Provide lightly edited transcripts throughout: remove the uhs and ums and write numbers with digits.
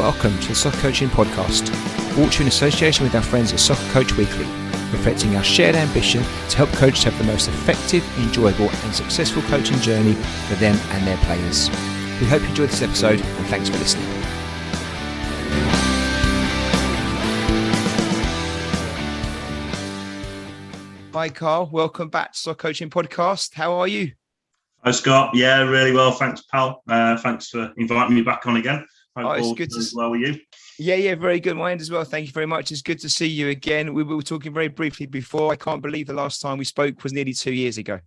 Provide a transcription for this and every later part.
Welcome to the Soccer Coaching Podcast, brought to you in association with our friends at Soccer Coach Weekly, reflecting our shared ambition to help coaches have the most effective, enjoyable and successful coaching journey for them and their players. We hope you enjoyed this episode and thanks for listening. Hi Carl, welcome back to Soccer Coaching Podcast. How are you? Hi Scott, yeah, really well, thanks pal. Thanks for inviting me back on again. It's good to well with you. Yeah, very good. My end as well. Thank you very much. It's good to see you again. We were talking very briefly before. I can't believe the last time we spoke was nearly 2 years ago.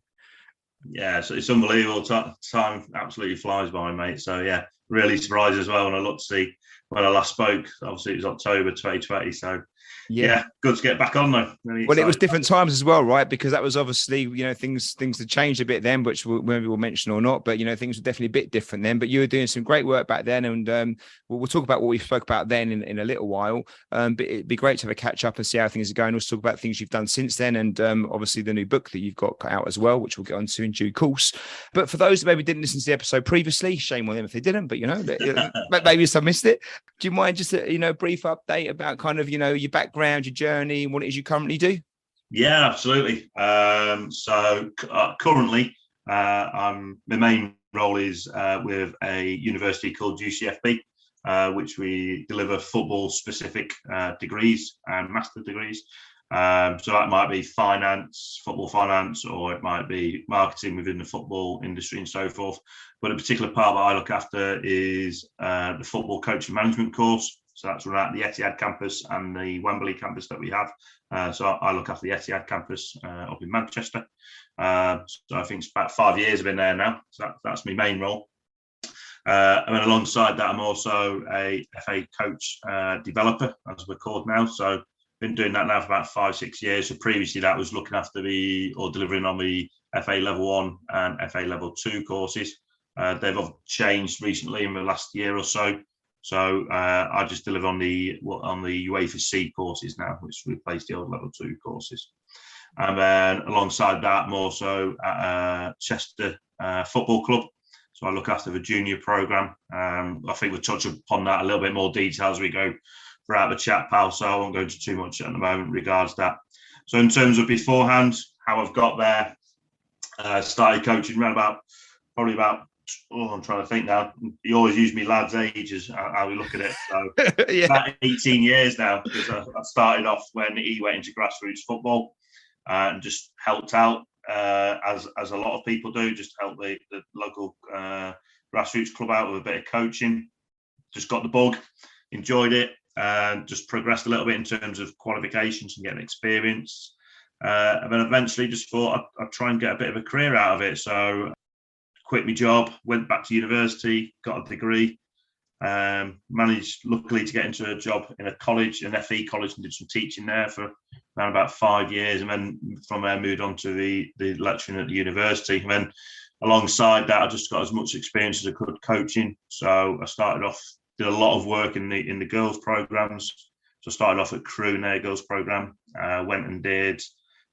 Yeah, so it's unbelievable. Time absolutely flies by, mate. So yeah, really surprised as well when I looked to see when I last spoke. Obviously, it was October 2020. So yeah, good to get back on though. Really well, it was different times as well, right? Because that was obviously, things had changed a bit then, which maybe we'll mention or not, but things were definitely a bit different then. But you were doing some great work back then, and we'll talk about what we spoke about then in a little while. But it'd be great to have a catch up and see how things are going. We'll talk about things you've done since then, and obviously the new book that you've got out as well, which we'll get onto in due course. But for those that maybe didn't listen to the episode previously, shame on them if they didn't. But maybe some missed it. Do you mind just a brief update about kind of your background, your journey, and what it is you currently do? Yeah, absolutely. Currently, my main role is with a university called UCFB, which we deliver football-specific degrees and master degrees. So that might be football finance, or it might be marketing within the football industry and so forth. But a particular part that I look after is the football coaching management course. So that's run at the Etihad campus and the Wembley campus that we have. So I look after the Etihad campus up in Manchester. So I think it's about 5 years I've been there now. So that's my main role. And then alongside that, I'm also a FA coach developer, as we're called now. So been doing that now for about 5-6 years. So previously that was looking after delivering on the FA Level 1 and FA Level 2 courses. They've changed recently in the last year or so. So I just deliver on the UEFA C courses now, which replaced the old Level 2 courses. And then alongside that, I'm also at Chester Football Club. So I look after the junior programme. I think we'll touch upon that a little bit more detail as we go throughout the chat, pal. So I won't go into too much at the moment in regards to that. So in terms of beforehand, how I've got there, started coaching around I'm trying to think now. You always use me lad's age as how we look at it. So about 18 years now, because I started off when he went into grassroots football and just helped out as a lot of people do, just help the local grassroots club out with a bit of coaching. Just got the bug, enjoyed it, and just progressed a little bit in terms of qualifications and getting experience. And then eventually just thought I'd try and get a bit of a career out of it. So quit my job, went back to university, got a degree, managed luckily to get into a job in a college, an FE college, and did some teaching there for around about 5 years. And then from there moved on to the lecturing at the university. And then alongside that, I just got as much experience as I could coaching. So I started off, did a lot of work in the girls programs. So I started off at Crewe in their girls program, went and did a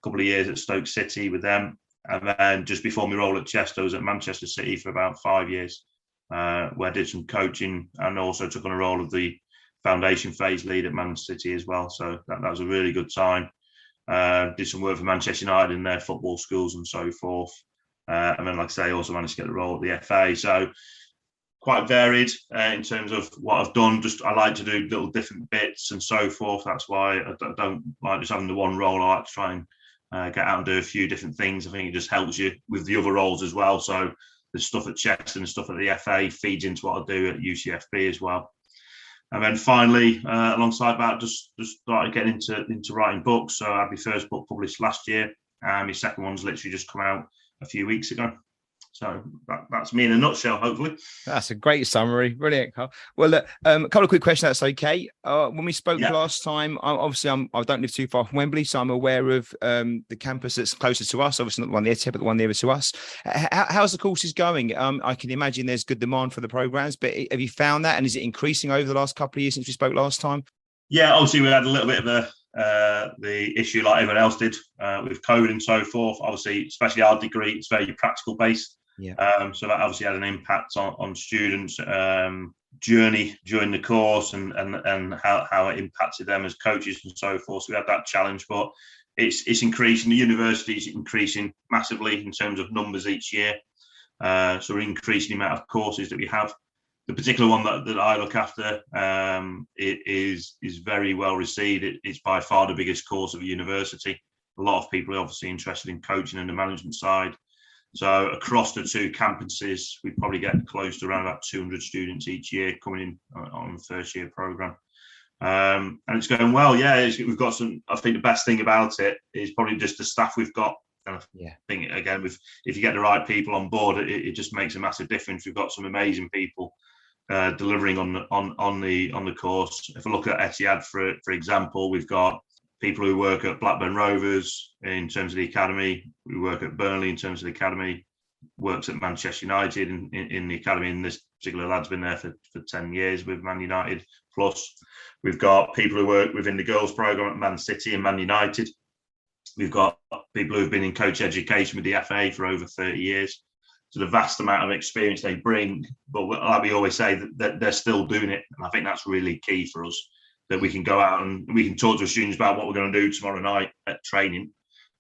couple of years at Stoke City with them. And then just before my role at Chester, I was at Manchester City for about 5 years, where I did some coaching and also took on a role of the foundation phase lead at Man City as well. So that was a really good time. Did some work for Manchester United in their football schools and so forth. And then, like I say, I also managed to get the role at the FA. So quite varied in terms of what I've done. Just I like to do little different bits and so forth. That's why I don't like just having the one role. I like to try and get out and do a few different things. I think it just helps you with the other roles as well. So the stuff at Chester and stuff at the FA feeds into what I do at UCFB as well. And then finally, alongside that, just started getting into writing books. So I had my first book published last year, and my second one's literally just come out a few weeks ago. So that's me in a nutshell, hopefully. That's a great summary. Brilliant, Carl. Well, a couple of quick questions, that's okay. When we spoke last time, I don't live too far from Wembley, so I'm aware of the campus that's closer to us. Obviously not the one near Etihad, but the one nearer to us. How's the courses going? I can imagine there's good demand for the programs, but have you found that? And is it increasing over the last couple of years since we spoke last time? Yeah, obviously we had a little bit of the issue like everyone else did with COVID and so forth. Obviously, especially our degree, it's very practical based. Yeah. So that obviously had an impact on students' journey during the course, and how it impacted them as coaches and so forth. So we had that challenge, but it's increasing. The university is increasing massively in terms of numbers each year. So we're increasing the amount of courses that we have. The particular one that I look after, it is very well received. It's by far the biggest course of a university. A lot of people are obviously interested in coaching and the management side. So across the 2 campuses, we probably get close to around about 200 students each year coming in on the first year program. And it's going well. Yeah, we've got some. I think the best thing about it is probably just the staff we've got. And I think, again, if you get the right people on board, it just makes a massive difference. We've got some amazing people delivering on the course. If I look at Etihad, for example, we've got people who work at Blackburn Rovers in terms of the academy. We work at Burnley in terms of the academy. Works at Manchester United in the academy. And this particular lad's been there for 10 years with Man United. Plus, we've got people who work within the girls' programme at Man City and Man United. We've got people who've been in coach education with the FA for over 30 years. So the vast amount of experience they bring, but like we always say, that they're still doing it. And I think that's really key for us, that we can go out and we can talk to the students about what we're going to do tomorrow night at training,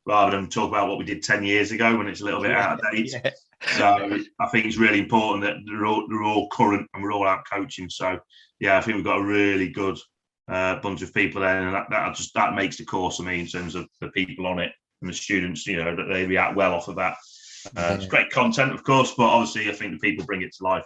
rather than talk about what we did 10 years ago when it's a little bit out of date. Yeah. So I think it's really important that they're all current and we're all out coaching. So yeah, I think we've got a really good bunch of people there, and that makes the course for me in terms of the people on it and the students, that they react well off of that. It's great content, of course, but obviously I think the people bring it to life.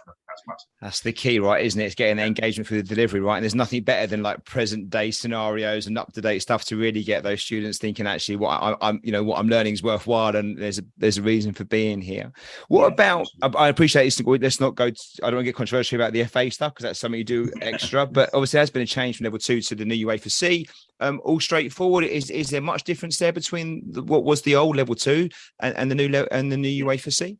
That's the key, right? Isn't it? It's getting the engagement through the delivery, right? And there's nothing better than like present day scenarios and up to date stuff to really get those students thinking, actually, what I'm learning is worthwhile, and there's a reason for being here. What about? I appreciate this. Let's not go. I don't want to get controversial about the FA stuff because that's something you do extra. But obviously, there's been a change from level 2 to the new UEFA C. All straightforward. Is there much difference there between what was the old level 2 and the new UEFA C?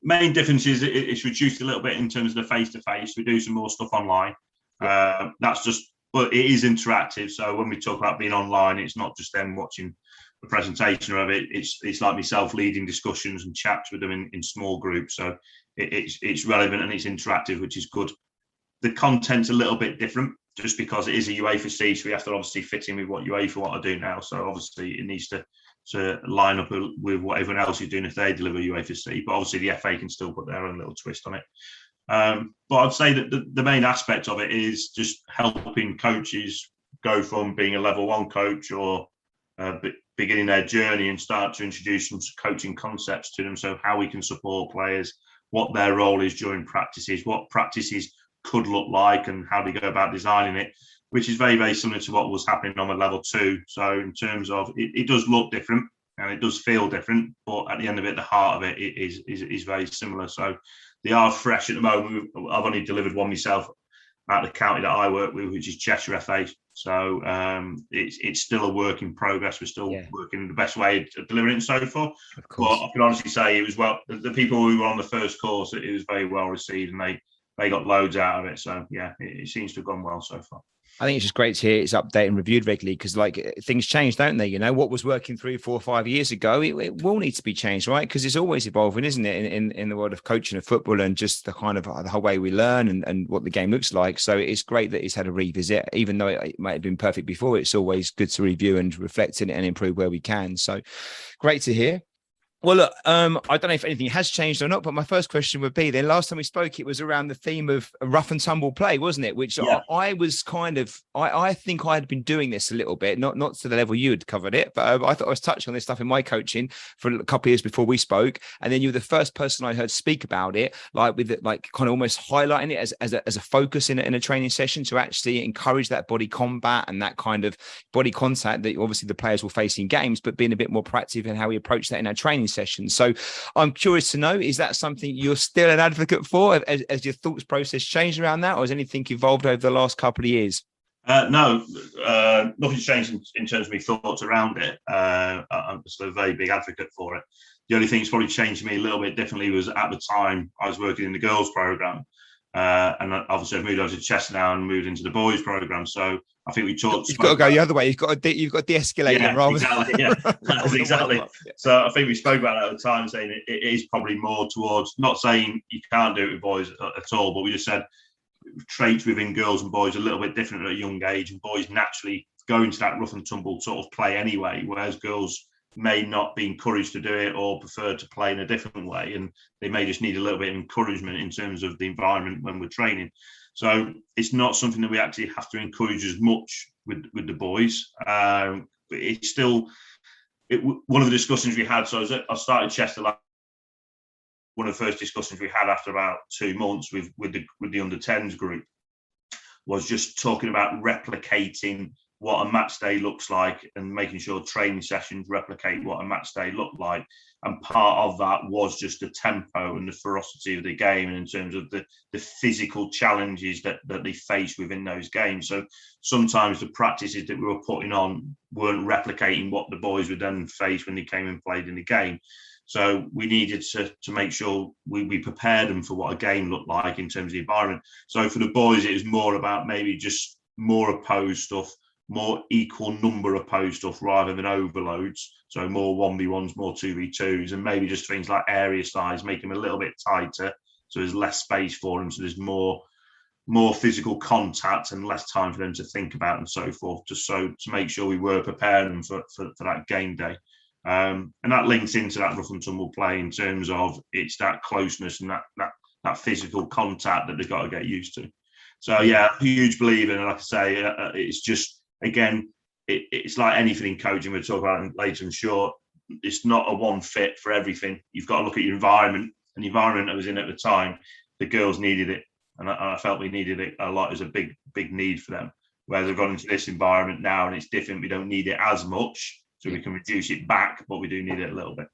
Main difference is it's reduced a little bit in terms of the face-to-face. We do some more stuff online. That's just, but it is interactive. So when we talk about being online, it's not just them watching the presentation of it. It's like myself leading discussions and chats with them in small groups. So it's relevant and it's interactive, which is good. The content's a little bit different just because it is a UEFA C, so we have to obviously fit in with what UEFA want to do now. So obviously it needs to line up with what everyone else is doing if they deliver UEFA C. But obviously the FA can still put their own little twist on it. But I'd say that the main aspect of it is just helping coaches go from being a level 1 coach or beginning their journey and start to introduce some coaching concepts to them. So how we can support players, what their role is during practices, what practices could look like and how they go about designing it, which is very, very similar to what was happening on a level 2. So in terms of, it does look different and it does feel different, but at the end of it, the heart of it is very similar. So they are fresh at the moment. I've only delivered one myself at the county that I work with, which is Cheshire FA. So it's still a work in progress. We're still working the best way of delivering it so far. But I can honestly say it was the people who were on the first course, it was very well received and they got loads out of it. So yeah, it seems to have gone well so far. I think it's just great to hear it's updated and reviewed regularly because things change, don't they? What was working 3, 4, 5 years ago, it will need to be changed, right? Because it's always evolving, isn't it? In the world of coaching of football and just the kind of the whole way we learn and what the game looks like. So it's great that it's had a revisit, even though it might have been perfect before. It's always good to review and reflect in it and improve where we can. So great to hear. Well, look, I don't know if anything has changed or not, but my first question would be then last time we spoke, it was around the theme of rough and tumble play, wasn't it? Which I was kind of, I think I had been doing this a little bit, not to the level you had covered it, but I thought I was touching on this stuff in my coaching for a couple of years before we spoke. And then you were the first person I heard speak about it, kind of almost highlighting it as a focus in a training session to actually encourage that body combat and that kind of body contact that obviously the players will face in games, but being a bit more proactive in how we approach that in our training sessions. So I'm curious to know, is that something you're still an advocate for? As your thoughts process changed around that, or has anything evolved over the last couple of years? No, nothing's changed in terms of my thoughts around it. I'm still a very big advocate for it. The only thing that's probably changed me a little bit differently was at the time I was working in the girls' programme. And obviously I've moved on to Chester now and moved into the boys' programme. So I think we talked. You've got to go the other way. You've got to de-escalate them, rather. Exactly. Yeah, that's exactly. So I think we spoke about that at the time, saying it is probably more towards, not saying you can't do it with boys at all, but we just said traits within girls and boys are a little bit different at a young age, and boys naturally go into that rough and tumble sort of play anyway, whereas girls may not be encouraged to do it or prefer to play in a different way, and they may just need a little bit of encouragement in terms of the environment when we're training. So it's not something that we actually have to encourage as much with the boys. But it's still one of the discussions we had. So I started Chester last. One of the first discussions we had after about 2 months with the under-10s group was just talking about replicating what a match day looks like and making sure training sessions replicate what a match day looked like. And part of that was just the tempo and the ferocity of the game, and in terms of the physical challenges that they face within those games. So sometimes the practices that we were putting on weren't replicating what the boys would then face when they came and played in the game. So we needed to make sure we prepared them for what a game looked like in terms of the environment. So for the boys, it was more about maybe just more opposed stuff, more equal number opposed stuff rather than overloads. So more 1v1s, more 2v2s, and maybe just things like area size, make them a little bit tighter so there's less space for them, so there's more physical contact and less time for them to think about and so forth, just so to make sure we were preparing them for that game day. And that links into that rough and tumble play in terms of it's that closeness and that physical contact that they've got to get used to. So yeah, huge believer, and like I say, it's just, again, it's like anything in coaching. We'll talk about it later, I'm sure. It's not a one fit for everything. You've got to look at your environment, and the environment I was in at the time, the girls needed it, and I felt we needed it a lot as a big need for them. Whereas they've gone into this environment now and it's different, we don't need it as much, so we can reduce it back, but we do need it a little bit.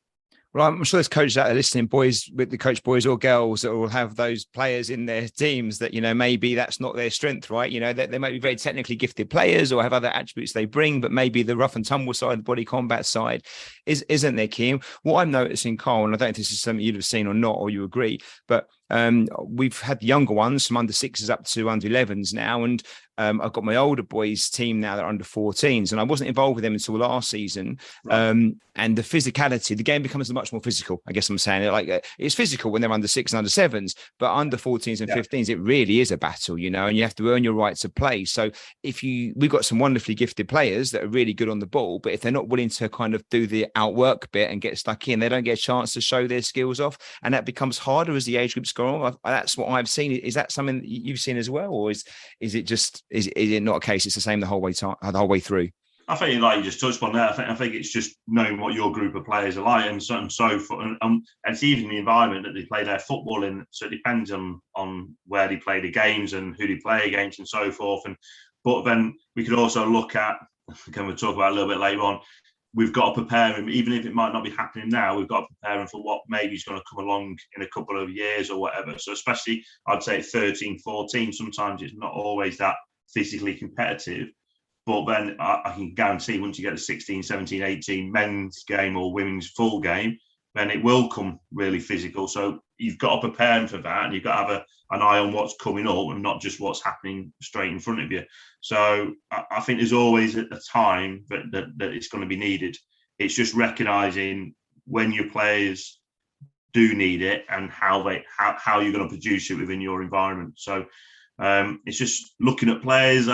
Well, I'm sure there's coaches out there listening, boys with the coach, boys or girls, that will have those players in their teams that, maybe that's not their strength, right? They might be very technically gifted players or have other attributes they bring, but maybe the rough and tumble side, the body combat side isn't their key. What I'm noticing, Carl, and I don't know if this is something you'd have seen or not, or you agree, but we've had younger ones from under 6s up to under 11s now. And I've got my older boys team now that are under 14s, and I wasn't involved with them until last season. Right. And the physicality, the game becomes much more physical. I guess I'm saying it's physical when they're under 6 and under 7s, but under 14s and 15s, it really is a battle, and you have to earn your right to play. So we've got some wonderfully gifted players that are really good on the ball, but if they're not willing to kind of do the outwork bit and get stuck in, they don't get a chance to show their skills off. And that becomes harder as the age groups go on. That's what I've seen. Is that something that you've seen as well? Or is it not a case it's the same the whole way through? I think, like you just touched on that, I think it's just knowing what your group of players are like, and so forth. And it's even the environment that they play their football in. So it depends on where they play the games and who they play against and so forth. But then we could also look at, again, we'll talk about a little bit later on, we've got to prepare them, even if it might not be happening now, we've got to prepare them for what maybe is going to come along in a couple of years or whatever. So especially, I'd say 13, 14, sometimes it's not always that physically competitive. But then I can guarantee once you get to 16, 17, 18 men's game or women's full game, then it will come really physical. So you've got to prepare them for that, and you've got to have an eye on what's coming up and not just what's happening straight in front of you. So I think there's always a time that it's going to be needed. It's just recognising when your players do need it and how you're going to produce it within your environment. So it's just looking at players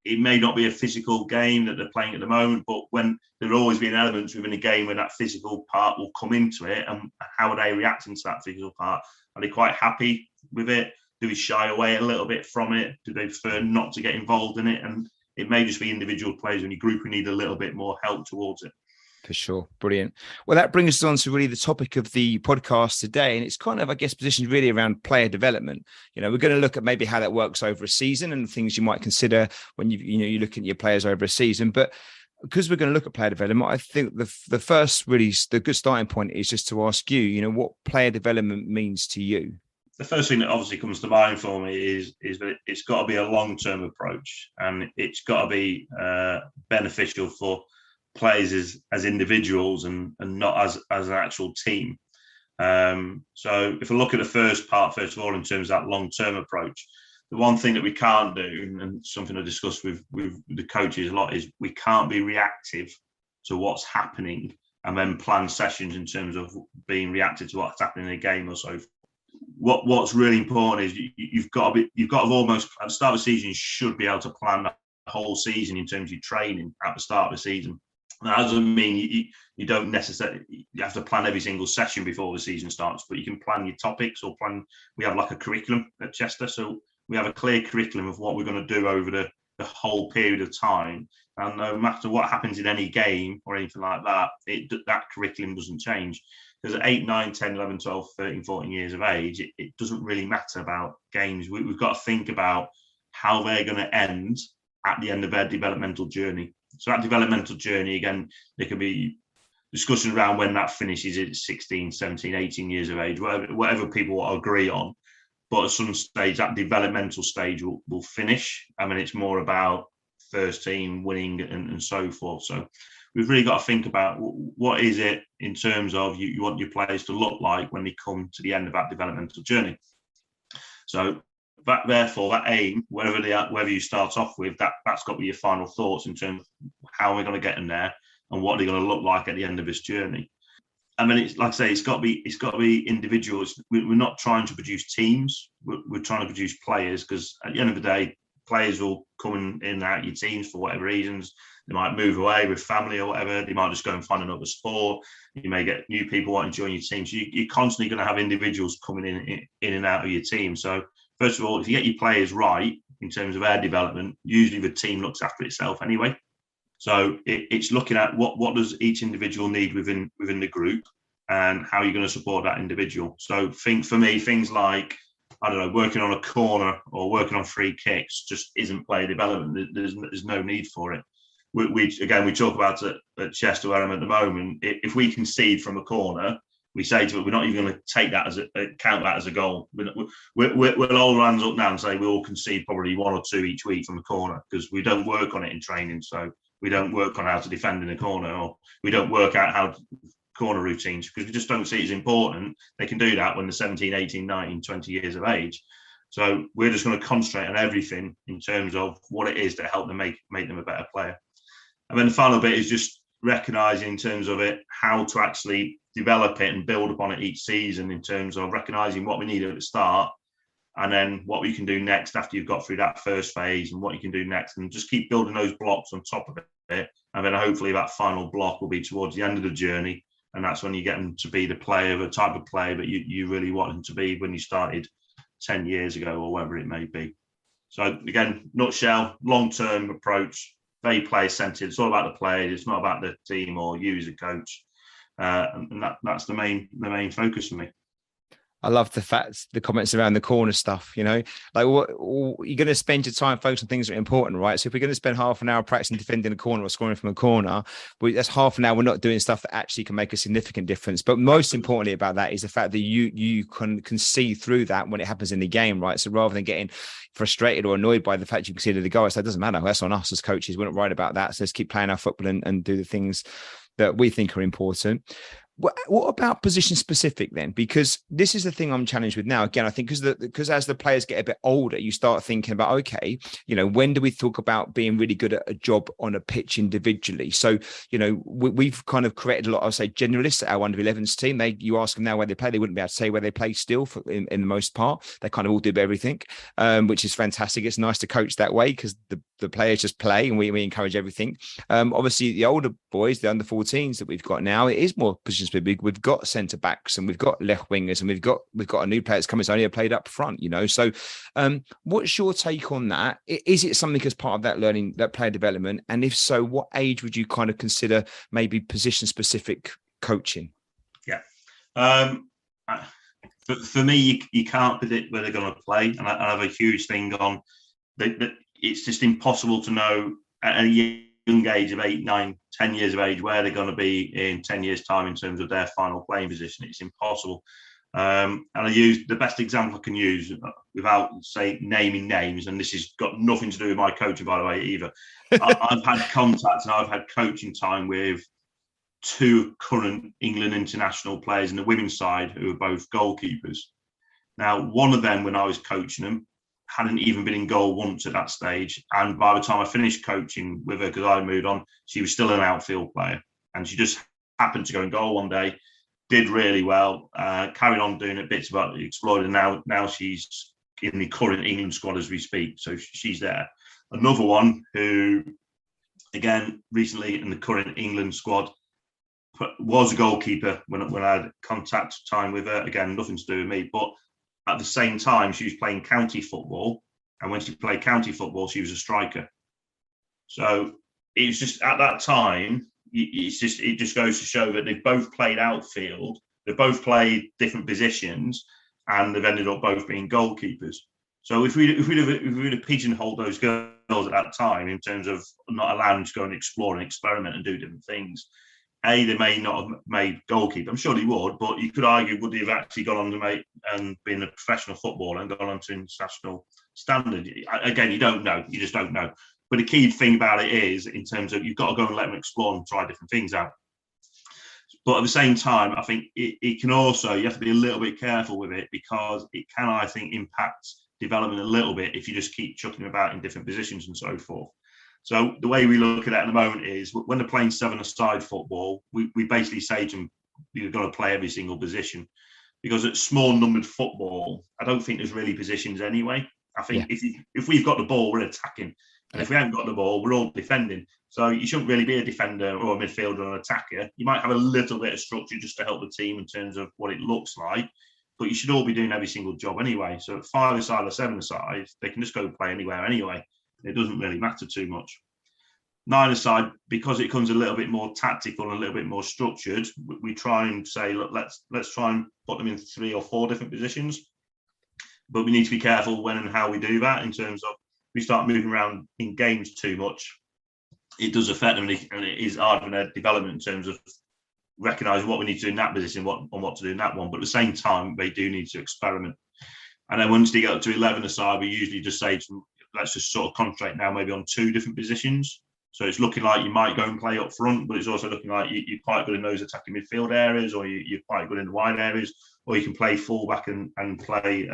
it may not be a physical game that they're playing at the moment, but when there'll always be an element within a game when that physical part will come into it, and how are they reacting to that physical part? Are they quite happy with it? Do they shy away a little bit from it? Do they prefer not to get involved in it? And it may just be individual players in your group who need a little bit more help towards it. For sure. Brilliant. Well, that brings us on to really the topic of the podcast today. And it's kind of, I guess, positioned really around player development. We're going to look at maybe how that works over a season and things you might consider when you look at your players over a season. But because we're going to look at player development, I think the first really, the good starting point is just to ask you, what player development means to you. The first thing that obviously comes to mind for me is that it's got to be a long-term approach, and it's got to be beneficial for players as individuals and not as an actual team. So if I look at the first part, first of all, in terms of that long-term approach, the one thing that we can't do, and something I discuss with the coaches a lot, is we can't be reactive to what's happening and then plan sessions in terms of being reactive to what's happening in a game or so. What's really important is you've got to almost at the start of the season, you should be able to plan the whole season in terms of your training at the start of the season. That doesn't mean you don't necessarily you have to plan every single session before the season starts, but you can plan your topics or plan. We have like a curriculum at Chester, so we have a clear curriculum of what we're going to do over the whole period of time. And no matter what happens in any game or anything like that, that curriculum doesn't change. Because at 8, 9, 10, 11, 12, 13, 14 years of age, it doesn't really matter about games. We've got to think about how they're going to end at the end of their developmental journey. So that developmental journey, again, there can be discussion around when that finishes at 16, 17, 18 years of age, whatever people agree on. But at some stage, that developmental stage will finish. I mean, it's more about first team winning and so forth. So we've really got to think about what is it in terms of you want your players to look like when they come to the end of that developmental journey. So therefore, that aim, wherever you start off with, that's got to be your final thoughts in terms of how we're going to get them there and what they're going to look like at the end of this journey. I mean, it's like I say, it's got to be individuals. We're not trying to produce teams. We're trying to produce players, because at the end of the day, players will come in and out of your teams for whatever reasons. They might move away with family or whatever. They might just go and find another sport. You may get new people wanting to join your team. So you're constantly going to have individuals coming in and out of your team. So first of all, if you get your players right in terms of their development, usually the team looks after itself anyway. So it's looking at what does each individual need within the group and how you're going to support that individual. So for me, things like, I don't know, working on a corner or working on free kicks just isn't player development. There's no need for it. We talk about it at Chester where I'm at the moment. If we concede from a corner, we say to it, we're not even going to take that count that as a goal. We'll hold our hands up now and say we'll concede probably 1 or 2 each week from a corner, because we don't work on it in training. So we don't work on how to defend in a corner, or we don't work out how corner routines, because we just don't see it as important. They can do that when they're 17, 18, 19, 20 years of age. So we're just going to concentrate on everything in terms of what it is to help them make them a better player. And then the final bit is just recognising in terms of it, how to actually develop it and build upon it each season, in terms of recognising what we need at the start and then what we can do next after you've got through that first phase, and what you can do next, and just keep building those blocks on top of it. And then hopefully that final block will be towards the end of the journey. And that's when you get them to be the type of player that you really want them to be when you started 10 years ago or whatever it may be. So again, nutshell, long-term approach, very player-centered. It's all about the players. It's not about the team or you as a coach. And that's the main focus for me. I love the comments around the corner stuff, like you're going to spend your time focusing on things that are important, right? So if we're going to spend half an hour practicing defending a corner or scoring from a corner, that's half an hour we're not doing stuff that actually can make a significant difference. But most importantly about that is the fact that you can see through that when it happens in the game, right? So rather than getting frustrated or annoyed by the fact you consider the goal, so it doesn't matter. That's on us as coaches. We're not right about that. So let's keep playing our football and do the things that we think are important. What about position specific then? Because this is the thing I'm challenged with now. Again, I think because as the players get a bit older, you start thinking about, okay, when do we talk about being really good at a job on a pitch individually? So, we've kind of created a lot, I'll say, generalists at our under 11s team. You ask them now where they play, they wouldn't be able to say where they play still in the most part. They kind of all do everything, which is fantastic. It's nice to coach that way because the players just play and we encourage everything. Obviously, the older boys, the under 14s that we've got now, it is more position specific. We've got centre backs and we've got left wingers and we've got a new player that's coming. It's only played up front, So, what's your take on that? Is it something as part of that learning, that player development? And if so, what age would you kind of consider maybe position specific coaching? Yeah. For me, you can't predict where they're going to play, and I have a huge thing on that. It's just impossible to know at a young age of 8, 9, 10 years of age where they're going to be in 10 years' time in terms of their final playing position. It's impossible. And I use the best example I can use without naming names, and this has got nothing to do with my coaching, by the way, either. I've had contact and I've had coaching time with 2 current England international players in the women's side who are both goalkeepers. Now, one of them, when I was coaching them, hadn't even been in goal once at that stage. And by the time I finished coaching with her, because I moved on, she was still an outfield player. And she just happened to go in goal one day, did really well, carried on doing it, bits about exploring. And now she's in the current England squad as we speak. So she's there. Another one who, again, recently in the current England squad, was a goalkeeper when I had contact time with her. Again, nothing to do with me, but at the same time, she was playing county football. And when she played county football, she was a striker. So it was just at that time, it just goes to show that they've both played outfield, they've both played different positions, and they've ended up both being goalkeepers. So if we'd have pigeonholed those girls at that time in terms of not allowing them to go and explore and experiment and do different things, they may not have made goalkeeper. I'm sure they would, but you could argue, would they have actually gone on to make and been a professional footballer and gone on to international standard? Again, you don't know. You just don't know. But the key thing about it is, in terms of, you've got to go and let them explore and try different things out. But at the same time, I think it can also, you have to be a little bit careful with it, because it can, I think, impact development a little bit if you just keep chucking them about in different positions and so forth. So the way we look at it at the moment is, when they're playing 7-a-side football, we basically say to them, you've got to play every single position. Because at small numbered football, I don't think there's really positions anyway. I think if we've got the ball, we're attacking. And if we haven't got the ball, we're all defending. So you shouldn't really be a defender or a midfielder or an attacker. You might have a little bit of structure just to help the team in terms of what it looks like, but you should all be doing every single job anyway. So at 5-a-side or 7-a-side, they can just go play anywhere anyway. It doesn't really matter too much. 9-a-side, because it comes a little bit more tactical and a little bit more structured, we try and say, look, let's try and put them in 3 or 4 different positions. But we need to be careful when and how we do that, in terms of, we start moving around in games too much, it does affect them, and it is hard for their development in terms of recognising what we need to do in that position and what to do in that one. But at the same time, they do need to experiment. And then once they get up to 11-a-side, we usually just say to them, let's just sort of concentrate now maybe on 2 different positions. So it's looking like you might go and play up front, but it's also looking like you're quite good in those attacking midfield areas, or you're quite good in the wide areas, or you can play fullback and play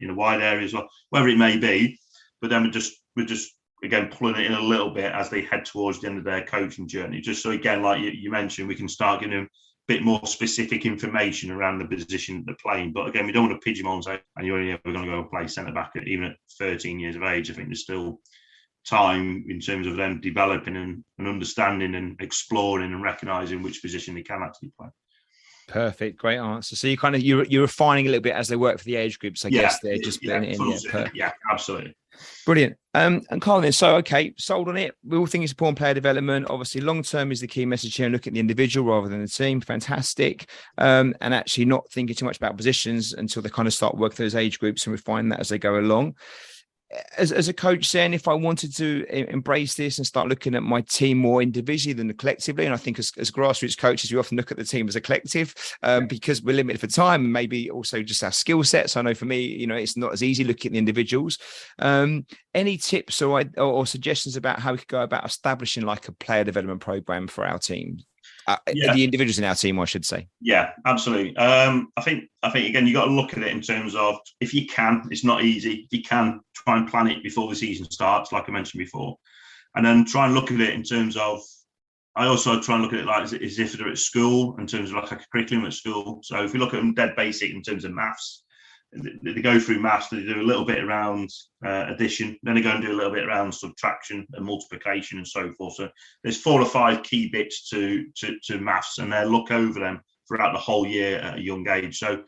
in a wide area as well, wherever it may be. But then we're just again pulling it in a little bit as they head towards the end of their coaching journey. Just so, again, like you mentioned, we can start giving them a bit more specific information around the position that they're playing. But again, we don't want to pigeonhole and say, and you're only ever going to go and play centre back even at 13 years of age. I think there's still time in terms of them developing and understanding and exploring and recognising which position they can actually play. Perfect, great answer. So you're refining a little bit as they work for the age groups. I guess they're just putting it in. Yeah, absolutely. Brilliant. And Carl, then, so okay, sold on it. We all think it's important player development. Obviously, long term is the key message here. Look at the individual rather than the team. Fantastic. And actually not thinking too much about positions until they kind of start working those age groups and refine that as they go along. As a coach, then, if I wanted to embrace this and start looking at my team more individually than collectively, and I think as grassroots coaches, we often look at the team as a collective because we're limited for time and maybe also just our skill sets. I know for me, it's not as easy looking at the individuals. Any tips or suggestions about how we could go about establishing like a player development program for our team? The individuals in our team, I should say. Yeah, absolutely. I think again, you got to look at it in terms of, if you can, it's not easy. If you can, try and plan it before the season starts, like I mentioned before, and then try and look at it in terms of. I also try and look at it like as if they're at school, in terms of like a curriculum at school. So if we look at them dead basic in terms of maths, they go through maths, they do a little bit around addition, then they go and do a little bit around subtraction and multiplication and so forth. So there's 4 or 5 key bits to maths, and they look over them throughout the whole year at a young age. So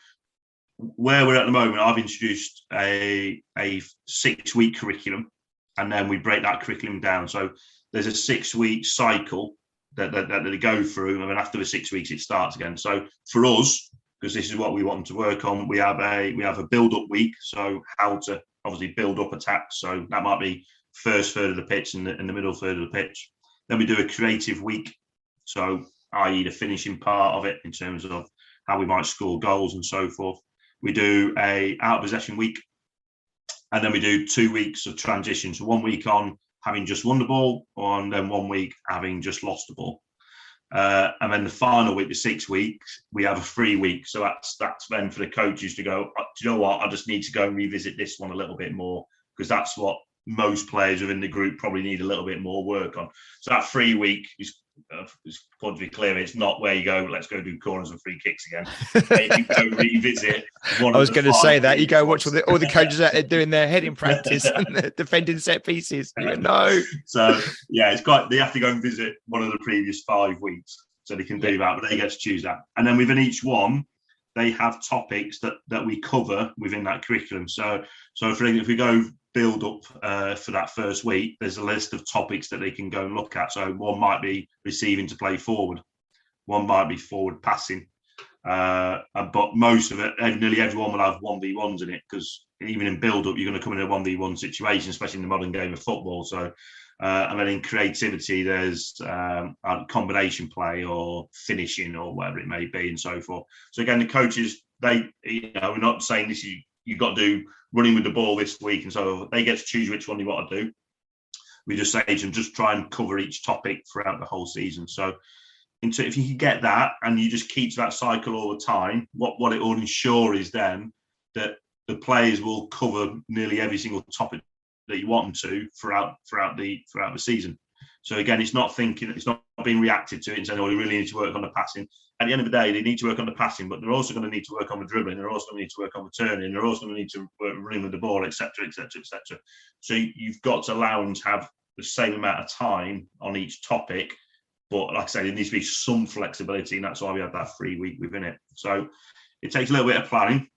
where we're at the moment, I've introduced a 6-week curriculum, and then we break that curriculum down. So there's a 6-week cycle that they go through, and then after the 6 weeks it starts again. So for us, because this is what we want them to work on, we have a build-up week. So how to obviously build up attacks. So that might be first third of the pitch and the middle third of the pitch. Then we do a creative week. So i.e. the finishing part of it in terms of how we might score goals and so forth. We do a out of possession week. And then we do 2 weeks of transition. So 1 week on having just won the ball, and then 1 week having just lost the ball. And then the final week, the 6 weeks, we have a free week. So that's then for the coaches to go, do you know what? I just need to go and revisit this one a little bit more. because that's what most players within the group probably need a little bit more work on. So that 3 week is to be clear, it's not where you go, let's go do corners and free kicks again. You go revisit one I was going to say that. You go watch ones. all the coaches out there doing their heading practice and defending set pieces. You go, no. So, yeah, they have to go and visit one of the previous 5 weeks. So they can do that, but they get to choose that. And then within each one, they have topics that we cover within that curriculum. So for example, if we go build up for that first week, there's a list of topics that they can go and look at. So one might be receiving to play forward, one might be forward passing, but most of it, nearly everyone will have 1v1s in it, because even in build up, you're going to come in a 1v1 situation, especially in the modern game of football. So and then in creativity, there's combination play or finishing or whatever it may be, and so forth. So again, the coaches, we're not saying this, you've got to do running with the ball this week, and so they get to choose which one they want to do. We just say to them, just try and cover each topic throughout the whole season. So if you can get that and you just keep that cycle all the time, what it will ensure is then that the players will cover nearly every single topic that you want them to throughout the season. So again, it's not being reacted to it and saying, oh, we really need to work on the passing. At the end of the day, they need to work on the passing, but they're also going to need to work on the dribbling. They're also going to need to work on the turning. They're also going to need to work running with the ball, etc., etc., etc. So you've got to allow them to have the same amount of time on each topic, but like I say, there needs to be some flexibility, and that's why we have that 3 week within it. So it takes a little bit of planning.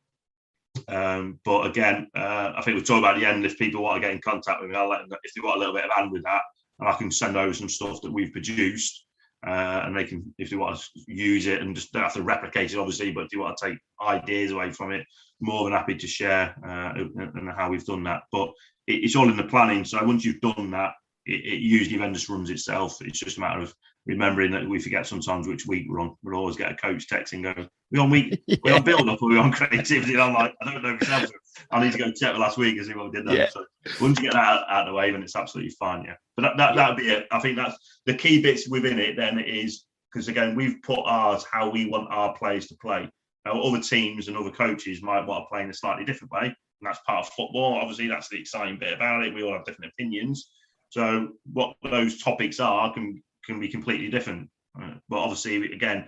But again, I think we'll talk about at the end. If people want to get in contact with me, I'll let them know if they want a little bit of hand with that, and I can send over some stuff that we've produced, and they can, if they want to use it, and just don't have to replicate it, obviously, but if you want to take ideas away from it, more than happy to share and how we've done that. But it's all in the planning. So once you've done that, it usually then just runs itself. It's just a matter of remembering that we forget sometimes which week we're on. We'll always get a coach texting, go, we on week, we on build up, or we on creativity? And I'm like, I don't know myself. I need to go check the last week and see what we did then. Yeah. So once you get that out of the way, then it's absolutely fine. Yeah. But that'd be it. I think that's the key bits within it. Then is because again, we've put ours how we want our players to play. Now, other teams and other coaches might want to play in a slightly different way, and that's part of football. Obviously, that's the exciting bit about it. We all have different opinions. So what those topics are can be completely different. But obviously, again,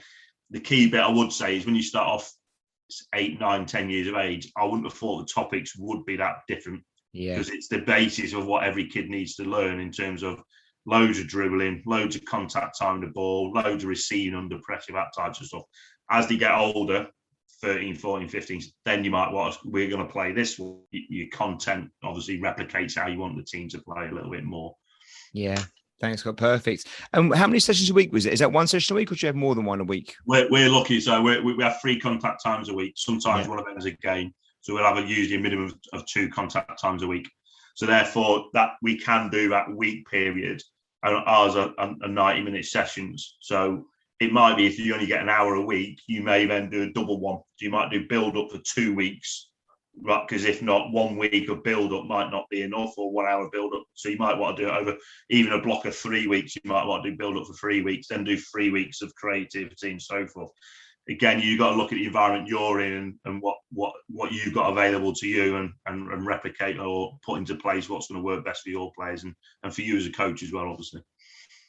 the key bit I would say is when you start off 8, 9, 10 years of age, I wouldn't have thought the topics would be that different. Yeah. Because it's the basis of what every kid needs to learn in terms of loads of dribbling, loads of contact time with the ball, loads of receiving under pressure, that types of stuff. As they get older, 13, 14, 15, then you might want, we're going to play this. Your content obviously replicates how you want the team to play a little bit more. Yeah. Thanks, Scott. Perfect. And how many sessions a week was it? Is that one session a week, or do you have more than one a week? We're lucky. So we have 3 contact times a week. Sometimes one of them is a game. So we'll have usually a minimum of 2 contact times a week. So therefore, that we can do that week period. And ours are 90-minute sessions. So it might be if you only get an hour a week, you may then do a double one. So you might do build up for 2 weeks. Right, because if not, 1 week of build-up might not be enough, or 1 hour build-up. So you might want to do it over even a block of 3 weeks. You might want to do build-up for 3 weeks, then do 3 weeks of creativity and so forth. Again, you've got to look at the environment you're in and what you've got available to you, and replicate or put into place what's going to work best for your players and for you as a coach as well, obviously.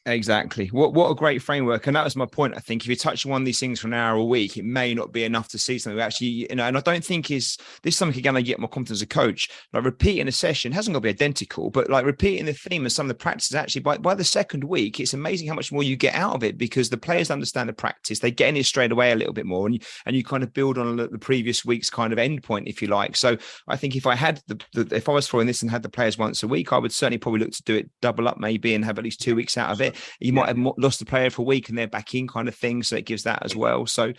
Exactly. What a great framework. And that was my point. I think if you touch on one of these things for an hour a week, it may not be enough to see something actually, and I don't think this is something again, I get more confidence as a coach. Like repeating a session hasn't got to be identical, but like repeating the theme and some of the practices, actually by the second week, it's amazing how much more you get out of it, because the players understand the practice. They get in it straight away a little bit more, and you kind of build on the previous week's kind of end point, if you like. So I think if I had if I was throwing this and had the players once a week, I would certainly probably look to do it double up maybe and have at least 2 weeks out of it. You might have lost the player for a week and they're back in kind of thing. So it gives that as well. So,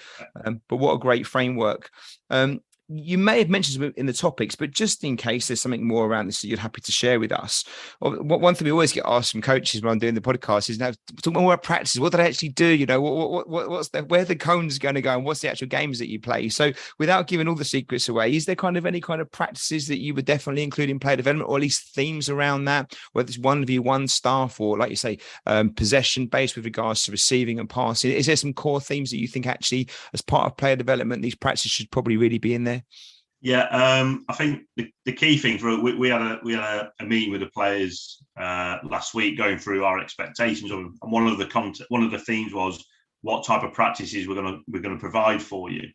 but what a great framework. You may have mentioned some in the topics, but just in case there's something more around this that you're happy to share with us. One thing we always get asked from coaches when I'm doing the podcast is now talk more about practice. What do they actually do? You know, what's where the cone's going to go, and what's the actual games that you play? So without giving all the secrets away, is there kind of any kind of practices that you would definitely include in player development, or at least themes around that, whether it's 1v1 staff or, like you say, possession based with regards to receiving and passing? Is there some core themes that you think actually as part of player development, these practices should probably really be in there? Yeah, I think the key thing for we had a meeting with the players last week, going through our expectations of them, and one of the themes was what type of practices we're gonna provide for you.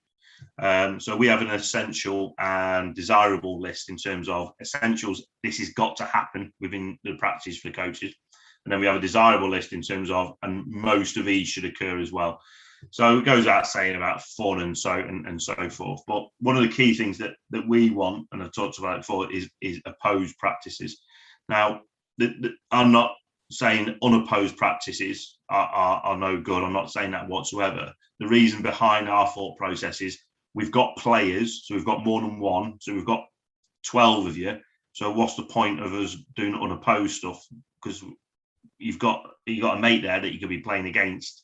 So we have an essential and desirable list in terms of essentials. This has got to happen within the practice for coaches, and then we have a desirable list in terms of, and most of these should occur as well. So it goes out saying about fun and so forth. But one of the key things that we want, and I've talked about it before, is opposed practices. Now, I'm not saying unopposed practices are no good. I'm not saying that whatsoever. The reason behind our thought process is we've got players, so we've got more than one, so we've got 12 of you. So what's the point of us doing unopposed stuff? Because you've got a mate there that you could be playing against.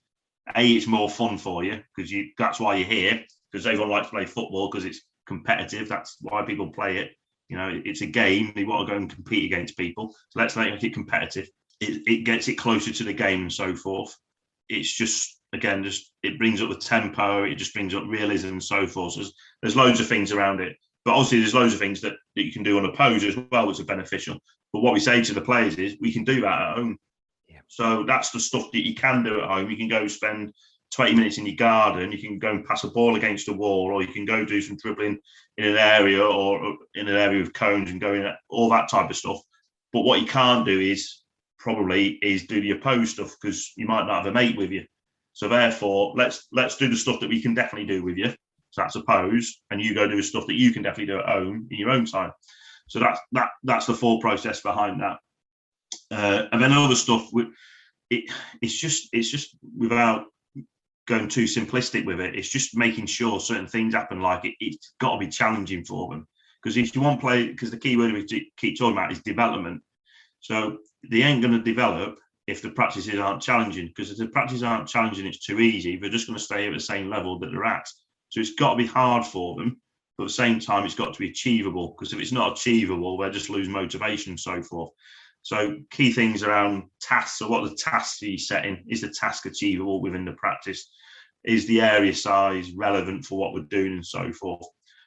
It's more fun for you because that's why you're here, because everyone likes to play football because it's competitive. That's why people play it. You know, it's a game. They want to go and compete against people. So let's make it competitive. It gets it closer to the game and so forth. It's just, again, it brings up the tempo. It just brings up realism and so forth. So there's loads of things around it. But obviously, there's loads of things that you can do on opposed as well, which are beneficial. But what we say to the players is we can do that at home. So that's the stuff that you can do at home. You can go spend 20 minutes in your garden. You can go and pass a ball against a wall, or you can go do some dribbling in an area or in an area with cones and go in all that type of stuff. But what you can't do is do the opposed stuff because you might not have a mate with you. So therefore, let's do the stuff that we can definitely do with you. So that's opposed, and you go do the stuff that you can definitely do at home in your own time. So that's the full process behind that. And then other stuff, it's just without going too simplistic with it, it's just making sure certain things happen. Like it's got to be challenging for them, because if you want play, because the key word we keep talking about is development. So they ain't going to develop if the practices aren't challenging, because if the practices aren't challenging, it's too easy. They're just going to stay at the same level that they're at. So it's got to be hard for them, but at the same time, it's got to be achievable, because if it's not achievable, they'll just lose motivation and so forth. So key things around tasks. So what are the tasks are you setting? Is the task achievable within the practice? Is the area size relevant for what we're doing and so forth?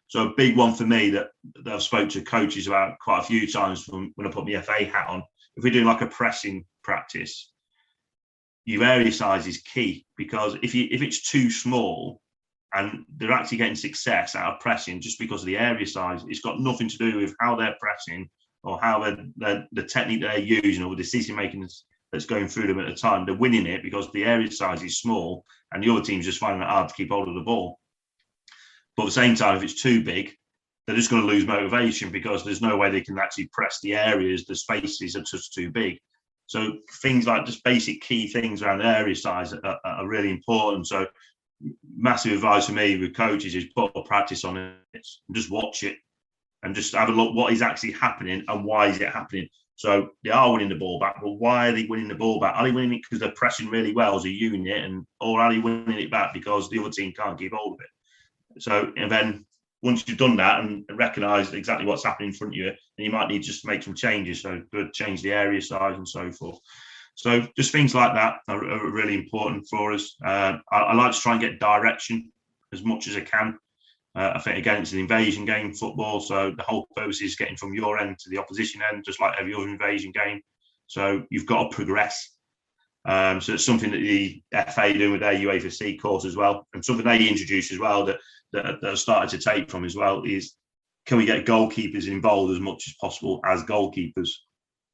So a big one for me that I've spoke to coaches about quite a few times from when I put my FA hat on, if we're doing like a pressing practice, your area size is key, because if it's too small and they're actually getting success out of pressing just because of the area size, it's got nothing to do with how they're pressing or how the technique they're using or the decision making that's going through them at the time. They're winning it because the area size is small and the other team's just finding it hard to keep hold of the ball. But at the same time, if it's too big, they're just going to lose motivation because there's no way they can actually press the areas. The spaces are just too big. So things like just basic key things around area size are really important. So massive advice for me with coaches is put a practice on it and just watch it and just have a look what is actually happening and why is it happening. So they are winning the ball back, but why are they winning the ball back? Are they winning it because they're pressing really well as a unit, or are they winning it back because the other team can't keep hold of it? So, and then once you've done that and recognise exactly what's happening in front of you, then you might need just to make some changes. So change the area size and so forth. So just things like that are really important for us. I like to try and get direction as much as I can. I think, again, it's an invasion game, football. So the whole purpose is getting from your end to the opposition end, just like every other invasion game. So you've got to progress. So it's something that the FA doing with their UEFA C course as well, and something they introduce as well that have started to take from as well is, can we get goalkeepers involved as much as possible as goalkeepers?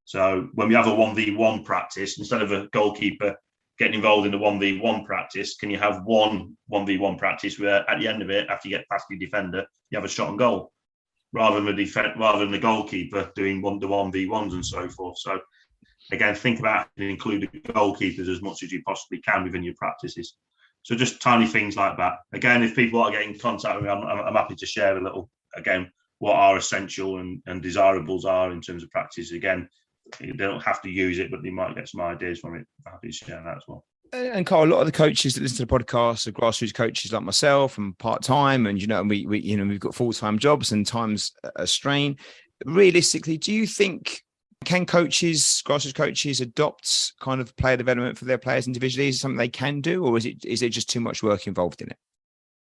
So when we have a 1v1 practice, instead of a goalkeeper getting involved in the 1v1 practice, can you have one 1v1 practice where at the end of it, after you get past your defender, you have a shot on goal, rather than the goalkeeper doing the 1v1s and so forth. So again, think about including goalkeepers as much as you possibly can within your practices. So just tiny things like that. Again, if people are getting in contact with me, I'm happy to share a little, again, what our essential and desirables are in terms of practice. Again, they don't have to use it, but they might get some ideas from it. I'm happy to share that as well. And Carl, a lot of the coaches that listen to the podcast are grassroots coaches like myself, and part-time, and we've got full-time jobs and time's a strain. Realistically, do you think can grassroots coaches adopt kind of player development for their players individually? Is it something they can do, or is it just too much work involved in it?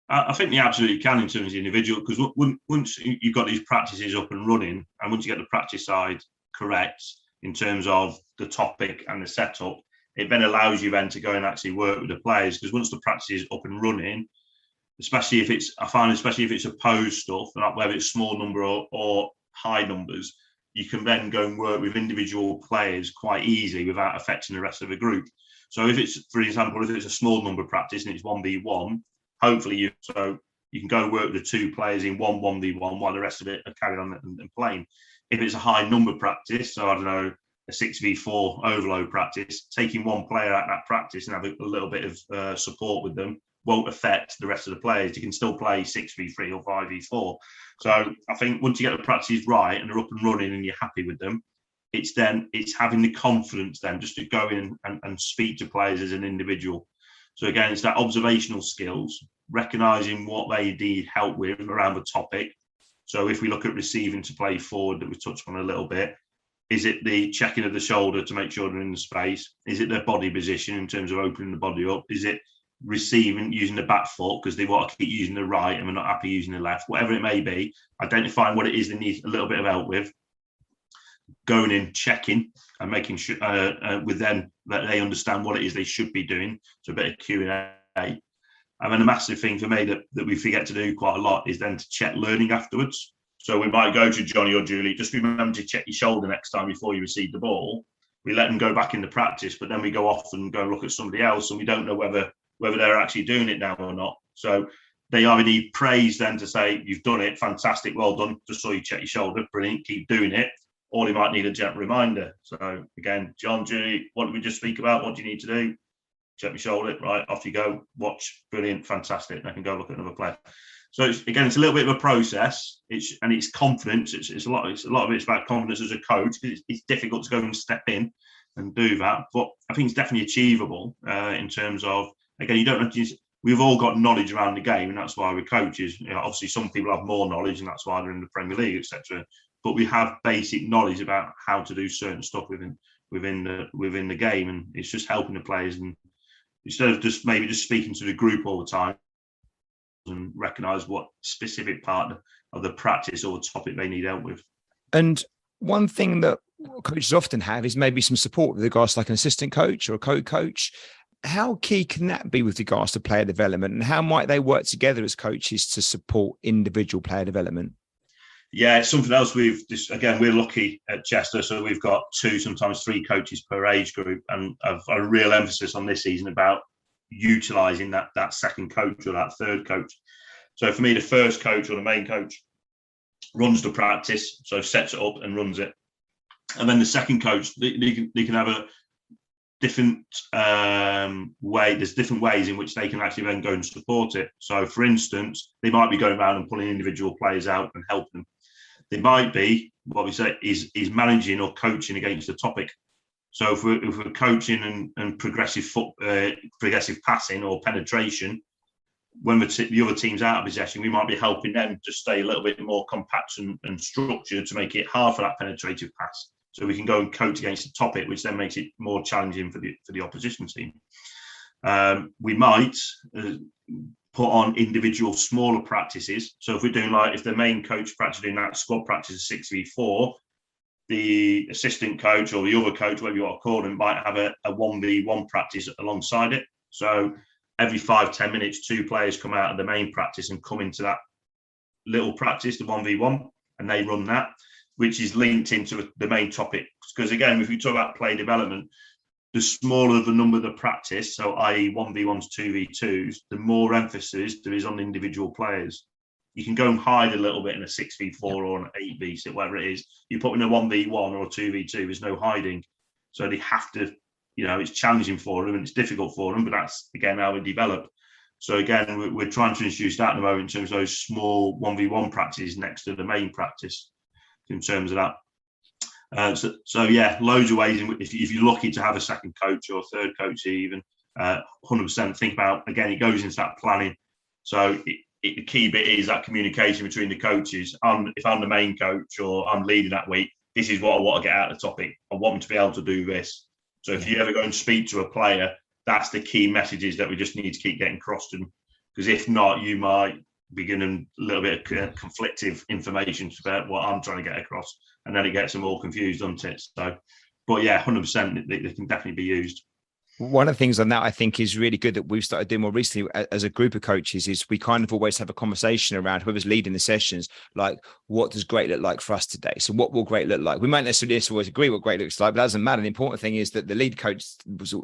I think they absolutely can in terms of the individual, because once you've got these practices up and running, and once you get the practice side correct in terms of the topic and the setup, it then allows you then to go and actually work with the players. Because once the practice is up and running, especially if it's opposed stuff, whether it's small number or high numbers, you can then go and work with individual players quite easily without affecting the rest of the group. So if it's, for example, if it's a small number practice and it's 1v1, hopefully you can go and work with the two players in 1v1 while the rest of it are carried on and playing. If it's a high number practice, so I don't know, a 6v4 overload practice, taking one player out of that practice and have a little bit of support with them won't affect the rest of the players. You can still play 6v3 or 5v4. So I think once you get the practices right and they're up and running and you're happy with them, it's having the confidence then just to go in and speak to players as an individual. So again, it's that observational skills, recognising what they need help with around the topic. So if we look at receiving to play forward that we touched on a little bit, is it the checking of the shoulder to make sure they're in the space? Is it their body position in terms of opening the body up? Is it receiving using the back foot because they want to keep using the right and they're not happy using the left? Whatever it may be, identifying what it is they need a little bit of help with, going in, checking and making sure with them that they understand what it is they should be doing. So a bit of Q&A. And then a massive thing for me that we forget to do quite a lot is then to check learning afterwards. So we might go to Johnny or Julie, just remember to check your shoulder next time before you receive the ball. We let them go back into practice, but then we go off and go look at somebody else and we don't know whether they're actually doing it now or not. So they either need praise then to say, you've done it, fantastic, well done, just saw you check your shoulder, brilliant, keep doing it. Or they might need a gentle reminder. So again, John, Julie, what did we just speak about? What do you need to do? Check your shoulder, right, off you go, watch, brilliant, fantastic, and I can go look at another player. So it's a little bit of a process. It's confidence. It's a lot of it's about confidence as a coach. It's difficult to go and step in and do that, but I think it's definitely achievable in terms of, again, you don't have to. We've all got knowledge around the game, and that's why we're coaches. You know, obviously, some people have more knowledge, and that's why they're in the Premier League, etc. But we have basic knowledge about how to do certain stuff within the game, and it's just helping the players. And instead of just speaking to the group all the time, and recognise what specific part of the practice or topic they need help with. And one thing that coaches often have is maybe some support with regards to like an assistant coach or a co-coach. How key can that be with regards to player development, and how might they work together as coaches to support individual player development? Yeah, it's something else we're lucky at Chester, so we've got 2, sometimes 3 coaches per age group, and I've a real emphasis on this season about utilising that second coach or that third coach. So for me, the first coach or the main coach runs the practice, so sets it up and runs it. And then the second coach, they can have a different way. There's different ways in which they can actually then go and support it. So for instance, they might be going around and pulling individual players out and helping them. They might be, what we say is managing or coaching against the topic. So if we're coaching and progressive passing or penetration, when the other team's out of possession, we might be helping them to stay a little bit more compact and structured to make it hard for that penetrative pass. So we can go and coach against the topic, which then makes it more challenging for the opposition team. We might put on individual smaller practices. So if we're doing if the main coach practice doing that squad practice is 6v4, the assistant coach or the other coach, whatever you want to call them, might have a 1v1 practice alongside it. So every 5-10 minutes, 2 players come out of the main practice and come into that little practice, the 1v1, and they run that, which is linked into the main topic. Because again, if we talk about play development, the smaller the number of the practice, so i.e. 1v1s, 2v2s, the more emphasis there is on individual players. You can go and hide a little bit in a 6v4 or an 8v6, whatever it is. You put in a 1v1 or a 2v2, there's no hiding. So they have to, it's challenging for them and it's difficult for them, but that's, again, how we develop. So again, we're trying to introduce that at the moment in terms of those small 1v1 practices next to the main practice in terms of that. So yeah, loads of ways. If you're lucky to have a second coach or third coach even, 100% think about, again, it goes into that planning. So the key bit is that communication between the coaches. If I'm the main coach or I'm leading that week, this is what I want to get out of the topic. I want them to be able to do this. So if you ever go and speak to a player, that's the key messages that we just need to keep getting across to them. because if not, you might be getting a little bit of conflictive information about what I'm trying to get across, and then it gets them all confused, doesn't it? So, but yeah, 100%, they can definitely be used. One of the things on that I think is really good that we've started doing more recently as a group of coaches is we kind of always have a conversation around whoever's leading the sessions, like what does great look like for us today? So what will great look like? We might necessarily always agree what great looks like, but that doesn't matter. The important thing is that the lead coach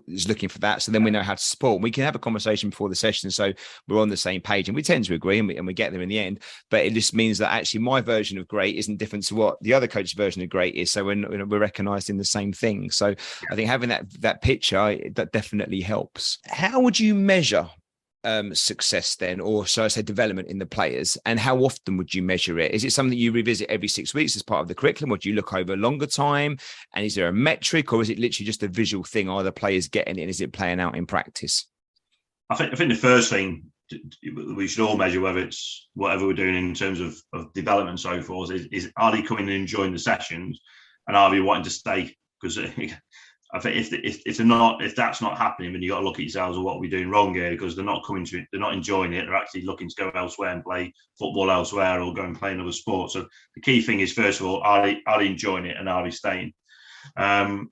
is looking for that. So then we know how to support. We can have a conversation before the session. So we're on the same page, and we tend to agree, and we get there in the end. But it just means that actually my version of great isn't different to what the other coach's version of great is. So we're recognized in the same thing. So I think having that picture, that definitely helps. How would you measure success then, or so I say development in the players, and how often would you measure it? Is it something you revisit every 6 weeks as part of the curriculum, or do you look over a longer time? And is there a metric, or is it literally just a visual thing? Are the players getting it, and is it playing out in practice? I think the first thing we should all measure, whether it's whatever we're doing in terms of development and so forth, is are they coming and enjoying the sessions, and are they wanting to stay? Because I think if that's not happening, then you got to look at yourselves. What are we doing wrong here? Because they're not coming to it, they're not enjoying it. They're actually looking to go elsewhere and play football elsewhere, or go and play another sport. So the key thing is, first of all, are they enjoying it, and are they staying? I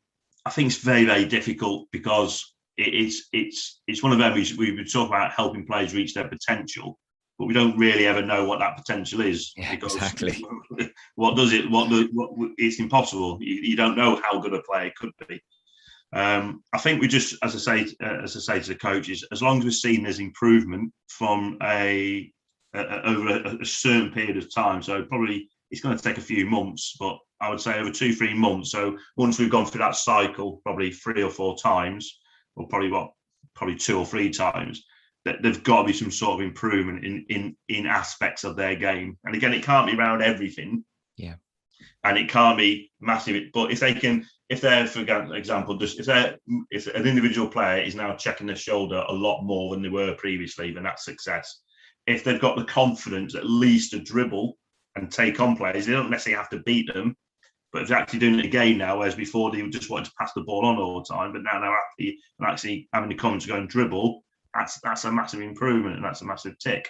think it's very, very difficult, because it's one of them. We would talk about helping players reach their potential, but we don't really ever know what that potential is. Yeah, because exactly. What it's impossible. You don't know how good a player could be. I think we just, as I say to the coaches, as long as we're seeing there's improvement from over a certain period of time. So probably it's going to take a few months, but I would say over 2-3 months. So once we've gone through that cycle, probably 3 or 4 times, or probably 2 or 3 times, that there's got to be some sort of improvement in aspects of their game. And again, it can't be around everything. Yeah. And it can't be massive, but if they're, for example, if an individual player is now checking their shoulder a lot more than they were previously, then that's success. If they've got the confidence at least to dribble and take on players, they don't necessarily have to beat them, but if they're actually doing it again now, whereas before they just wanted to pass the ball on all the time, but now they're actually having the confidence to go and dribble, that's a massive improvement, and that's a massive tick.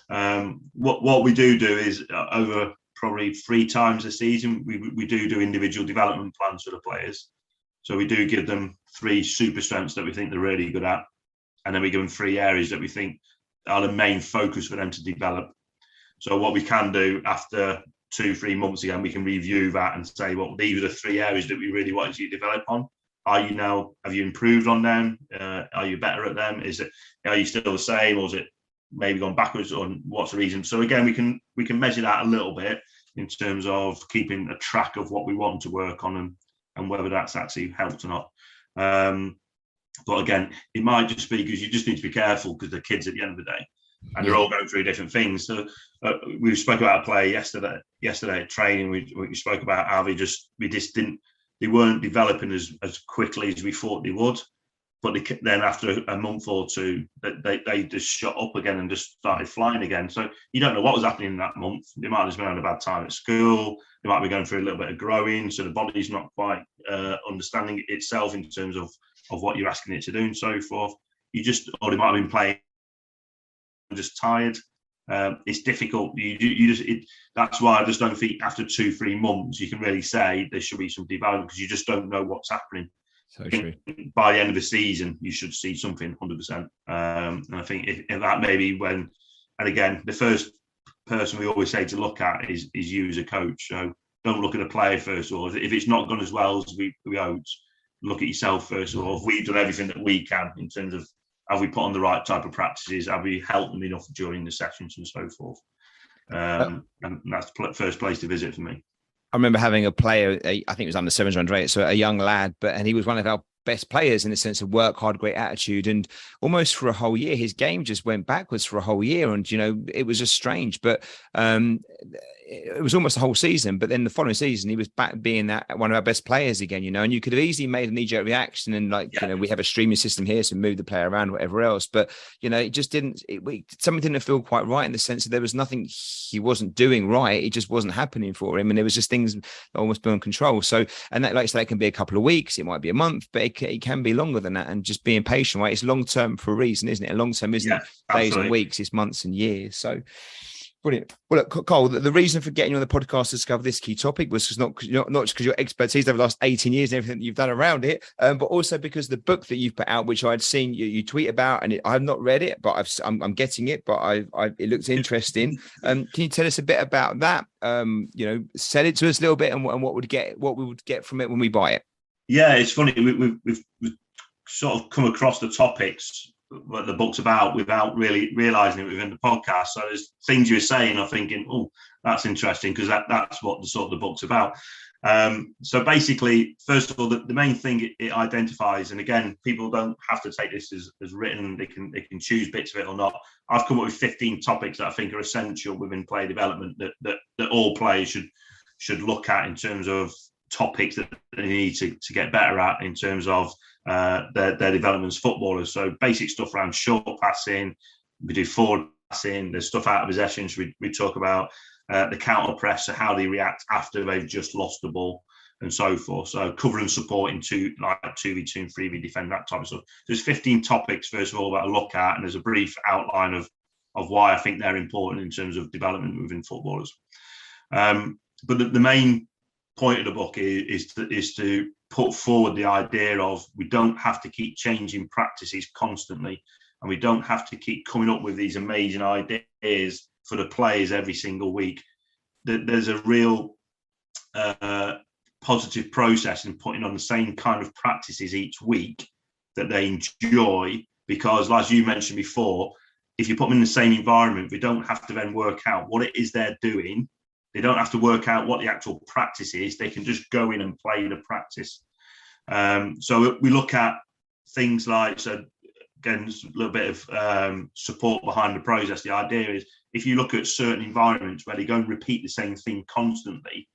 What we do is over probably 3 times a season, we do individual development plans for the players. So we do give them 3 super strengths that we think they're really good at, and then we give them 3 areas that we think are the main focus for them to develop. So what we can do after 2-3 months again, we can review that and say, well, these are the 3 areas that we really want you to develop on. Have you improved on them? Are you better at them? Are you still the same, or is it maybe gone backwards, or what's the reason? So again, we can measure that a little bit in terms of keeping a track of what we want to work on, and whether that's actually helped or not. But again, it might just be because you just need to be careful, because they're kids at the end of the day, and they're all going through different things. So we spoke about a player yesterday at training. We spoke about how they weren't developing as quickly as we thought they would. But then after a month or 2, they just shot up again and just started flying again. So you don't know what was happening in that month. They might have just been having a bad time at school. They might be going through a little bit of growing. So the body's not quite understanding itself in terms of what you're asking it to do and so forth. Or they might have been playing just tired. It's difficult. That's why I just don't think after 2-3 months you can really say there should be some development, because you just don't know what's happening. So true. By the end of the season, you should see something 100%. And I think if that maybe and again, the first person we always say to look at is you as a coach. So don't look at a player first of all. If it's not gone as well as we hoped, look at yourself first of all. If we've done everything that we can in terms of, have we put on the right type of practices? Have we helped them enough during the sessions and so forth? And that's the first place to visit for me. I remember having a player, I think it was under 7s or under 8, so a young lad, and he was one of our best players in the sense of work hard, great attitude. And almost for a whole year, his game just went backwards for a whole year. And, it was just strange. But it was almost the whole season, but then the following season he was back being that one of our best players again, and you could have easily made a knee-jerk reaction and we have a streaming system here, so move the player around, whatever else. But it just didn't. Something didn't feel quite right in the sense that there was nothing he wasn't doing right. It just wasn't happening for him, and there was just things almost beyond control. So, and that, like I say, it can be a couple of weeks, it might be a month, but it can be longer than that. And just being patient, right? It's long term for a reason, isn't it? A long term isn't days and weeks; it's months and years. So. Brilliant. Well, look, Cole, the reason for getting you on the podcast to discover this key topic was just not just because your expertise over the last 18 years and everything that you've done around it, but also because the book that you've put out, which I'd seen you tweet about, and I have not read it, but I'm getting it, but it looks interesting. Can you tell us a bit about that? Sell it to us a little bit and what we would get from it when we buy it. Yeah, it's funny. We've sort of come across the topics what the book's about without really realizing it within the podcast. So there's things you were saying, I'm thinking, oh, that's interesting, because that's what the book's about. So basically, first of all, the main thing it identifies, and again, people don't have to take this as written, they can choose bits of it or not. I've come up with 15 topics that I think are essential within player development that all players should look at in terms of topics that they need to get better at in terms of their development as footballers. So basic stuff around short passing, we do forward passing, there's stuff out of possessions, we talk about the counter press, so how they react after they've just lost the ball and so forth. So cover and support in 2v2 and 3v defend, that type of stuff. There's 15 topics, first of all, that I look at, and there's a brief outline of why I think they're important in terms of development within footballers. But the main point of the book is to put forward the idea of we don't have to keep changing practices constantly, and we don't have to keep coming up with these amazing ideas for the players every single week. There's a real positive process in putting on the same kind of practices each week that they enjoy, because as you mentioned before, if you put them in the same environment, we don't have to then work out what it is they're doing. They don't have to work out what the actual practice is. They can just go in and play the practice. So we look at things like, so again, a little bit of support behind the process. The idea is if you look at certain environments where they go and repeat the same thing constantly,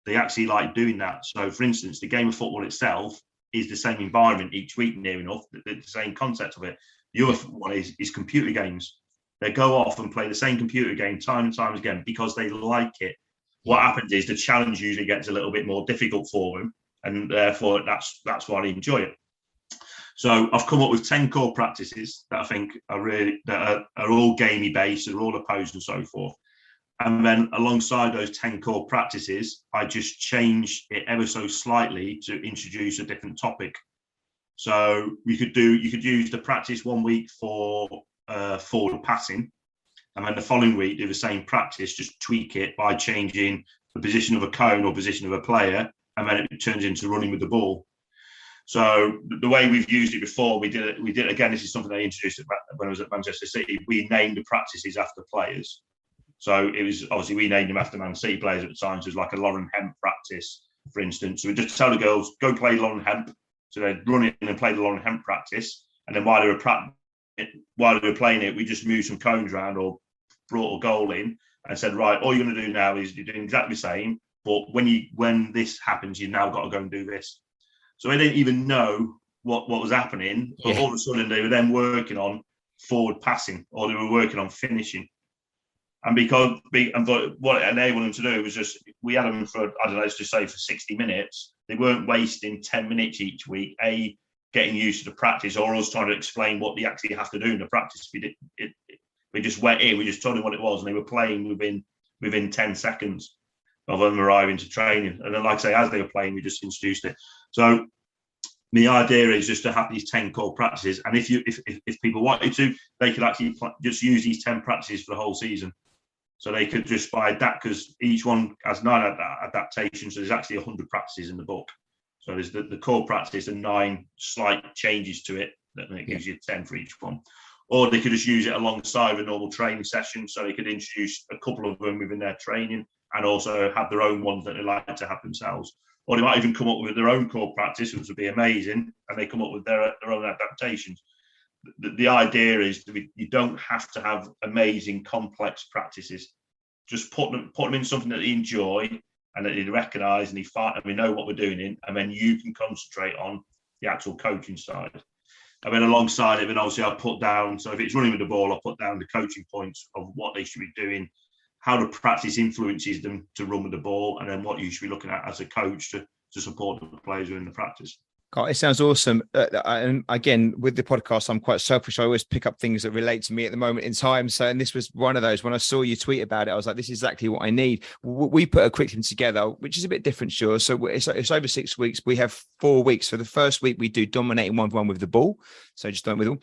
they actually like doing that. So for instance, the game of football itself is the same environment each week, near enough, the same concept of it. The other one is computer games. They go off and play the same computer game time and time again because they like it. What happens is the challenge usually gets a little bit more difficult for them, and therefore that's why they enjoy it. So I've come up with 10 core practices that I think are all gamey based, they're all opposed and so forth. And then alongside those 10 core practices, I just change it ever so slightly to introduce a different topic. So you could use the practice one week for forward passing, and then the following week do the same practice, just tweak it by changing the position of a cone or position of a player, and then it turns into running with the ball. So the way we've used it before, we did again, this is something I introduced when I was at Manchester City. We named the practices after players. So it was obviously we named them after Man City players at the time. So it was like a Lauren Hemp practice, for instance. So we just tell the girls, go play Lauren Hemp. So they'd run in and play the Lauren Hemp practice. And then while they were playing it, we just moved some cones around or brought a goal in and said, right, all you're going to do now is you're doing exactly the same. But when this happens, you've now got to go and do this. So they didn't even know what was happening. But all of a sudden, they were then working on forward passing, or they were working on finishing. And what it enabled them to do was just, we had them for, I don't know, let's just say for 60 minutes. They weren't wasting 10 minutes each week, getting used to the practice, or us trying to explain what they actually have to do in the practice. We just went in, we just told them what it was, and they were playing within 10 seconds of them arriving to training. And then, like I say, as they were playing, we just introduced it. So the idea is just to have these 10 core practices. And if people wanted to, they could actually just use these 10 practices for the whole season. So they could just buy that, because each one has 9 adaptations. So there's actually 100 practices in the book. So there's the core practice and 9 slight changes to it, that gives you 10 for each one. Or they could just use it alongside a normal training session. So they could introduce a couple of them within their training and also have their own ones that they like to have themselves. Or they might even come up with their own core practice, which would be amazing, and they come up with their own adaptations. The idea is that you don't have to have amazing, complex practices. just put them in something that they enjoy and that they recognise and they fight and we know what we're doing in, and then you can concentrate on the actual coaching side. And then alongside it, then obviously I'll put down, so if it's running with the ball, I'll put down the coaching points of what they should be doing, how the practice influences them to run with the ball, and then what you should be looking at as a coach to support the players who are in the practice. God, it sounds awesome. And again, with the podcast, I'm quite selfish. I always pick up things that relate to me at the moment in time. So, and this was one of those. When I saw you tweet about it, I was like, this is exactly what I need. We put a curriculum together, which is a bit different, sure. So it's over 6 weeks. We have 4 weeks. So the first week we do dominating 1-1 with the ball. So just don't with all.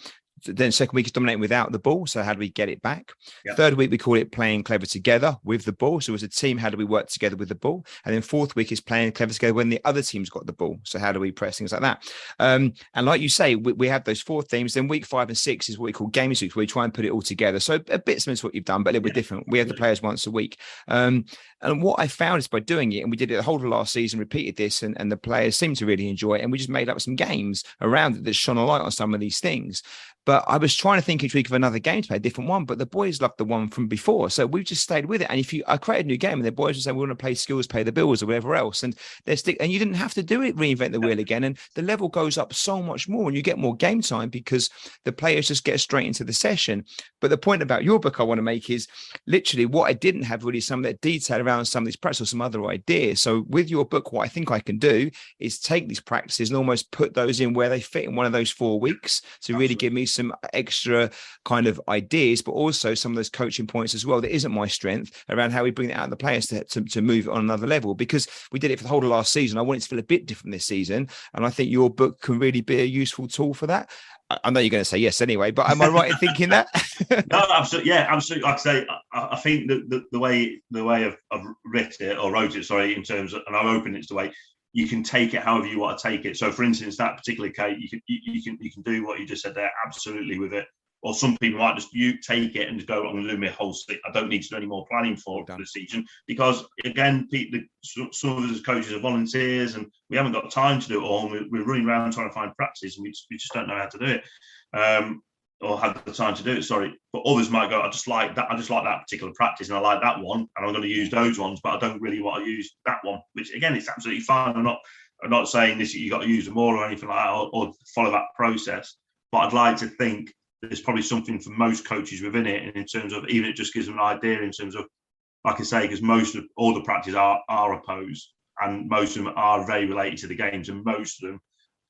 Then second week is dominating without the ball. So how do we get it back? Yep. Third week, we call it playing clever together with the ball. So as a team, how do we work together with the ball? And then fourth week is playing clever together when the other team's got the ball. So how do we press things like that? And like you say, we have those 4 themes. Then week 5 and 6 is what we call games weeks, where we try and put it all together. So a bit similar to what you've done, but a little bit different. We have the players once a week. And what I found is by doing it, and we did it the whole of last season, repeated this, and the players seemed to really enjoy it. And we just made up some games around it that shone a light on some of these things. But I was trying to think each week of another game to play, a different one. But the boys loved the one from before. So we've just stayed with it. And I created a new game and the boys would say, we want to play skills, pay the bills or whatever else. And and you didn't have to do it, reinvent the wheel again. And the level goes up so much more and you get more game time because the players just get straight into the session. But the point about your book I want to make is literally what I didn't have really some of that detail around some of these practices or some other ideas. So with your book, what I think I can do is take these practices and almost put those in where they fit in one of those 4 weeks to really give me some extra kind of ideas, but also some of those coaching points as well that isn't my strength around how we bring it out of the players to move on another level, because we did it for the whole of last season. I want it to feel a bit different this season, and I think your book can really be a useful tool for that. I know you're going to say yes anyway, but am I right in thinking that? No, absolutely, yeah, absolutely. Like I say, I think that the way I've written it or wrote it, sorry, in terms of, and I've opened it the way you can take it however you want to take it. So, for instance, that particular case, you can do what you just said there, absolutely with it. Or some people might just take it and just go, I'm going to do my whole stick. I don't need to do any more planning for the season because, again, some of us as coaches are volunteers and we haven't got time to do it all. And we're running around trying to find practice and we just don't know how to do it or have the time to do it. Sorry, but others might go, I just like that particular practice and I like that one and I'm going to use those ones, but I don't really want to use that one. Which again, it's absolutely fine. I'm not saying this. You got to use them all or anything like that or follow that process. But I'd like to think there's probably something for most coaches within it, and in terms of even it just gives them an idea in terms of, like I say, because all the practices are opposed, and most of them are very related to the games, and most of them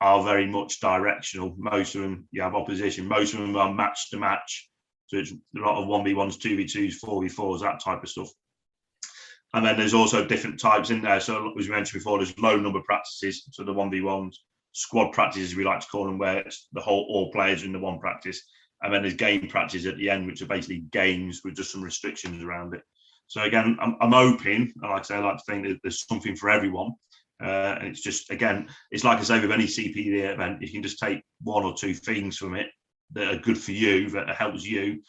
are very much directional. Most of them you have opposition. Most of them are match to match, so it's a lot of 1v1s, 2v2s, 4v4s, that type of stuff. And then there's also different types in there. So as we mentioned before, there's low number practices, so the 1v1s, squad practices we like to call them, where it's all players in the one practice. And then there's game practices at the end, which are basically games with just some restrictions around it. So again, I'm hoping, and like I say, I like to think that there's something for everyone. And it's just, again, it's like I say with any CPD event, you can just take 1 or 2 things from it that are good for you, that helps you,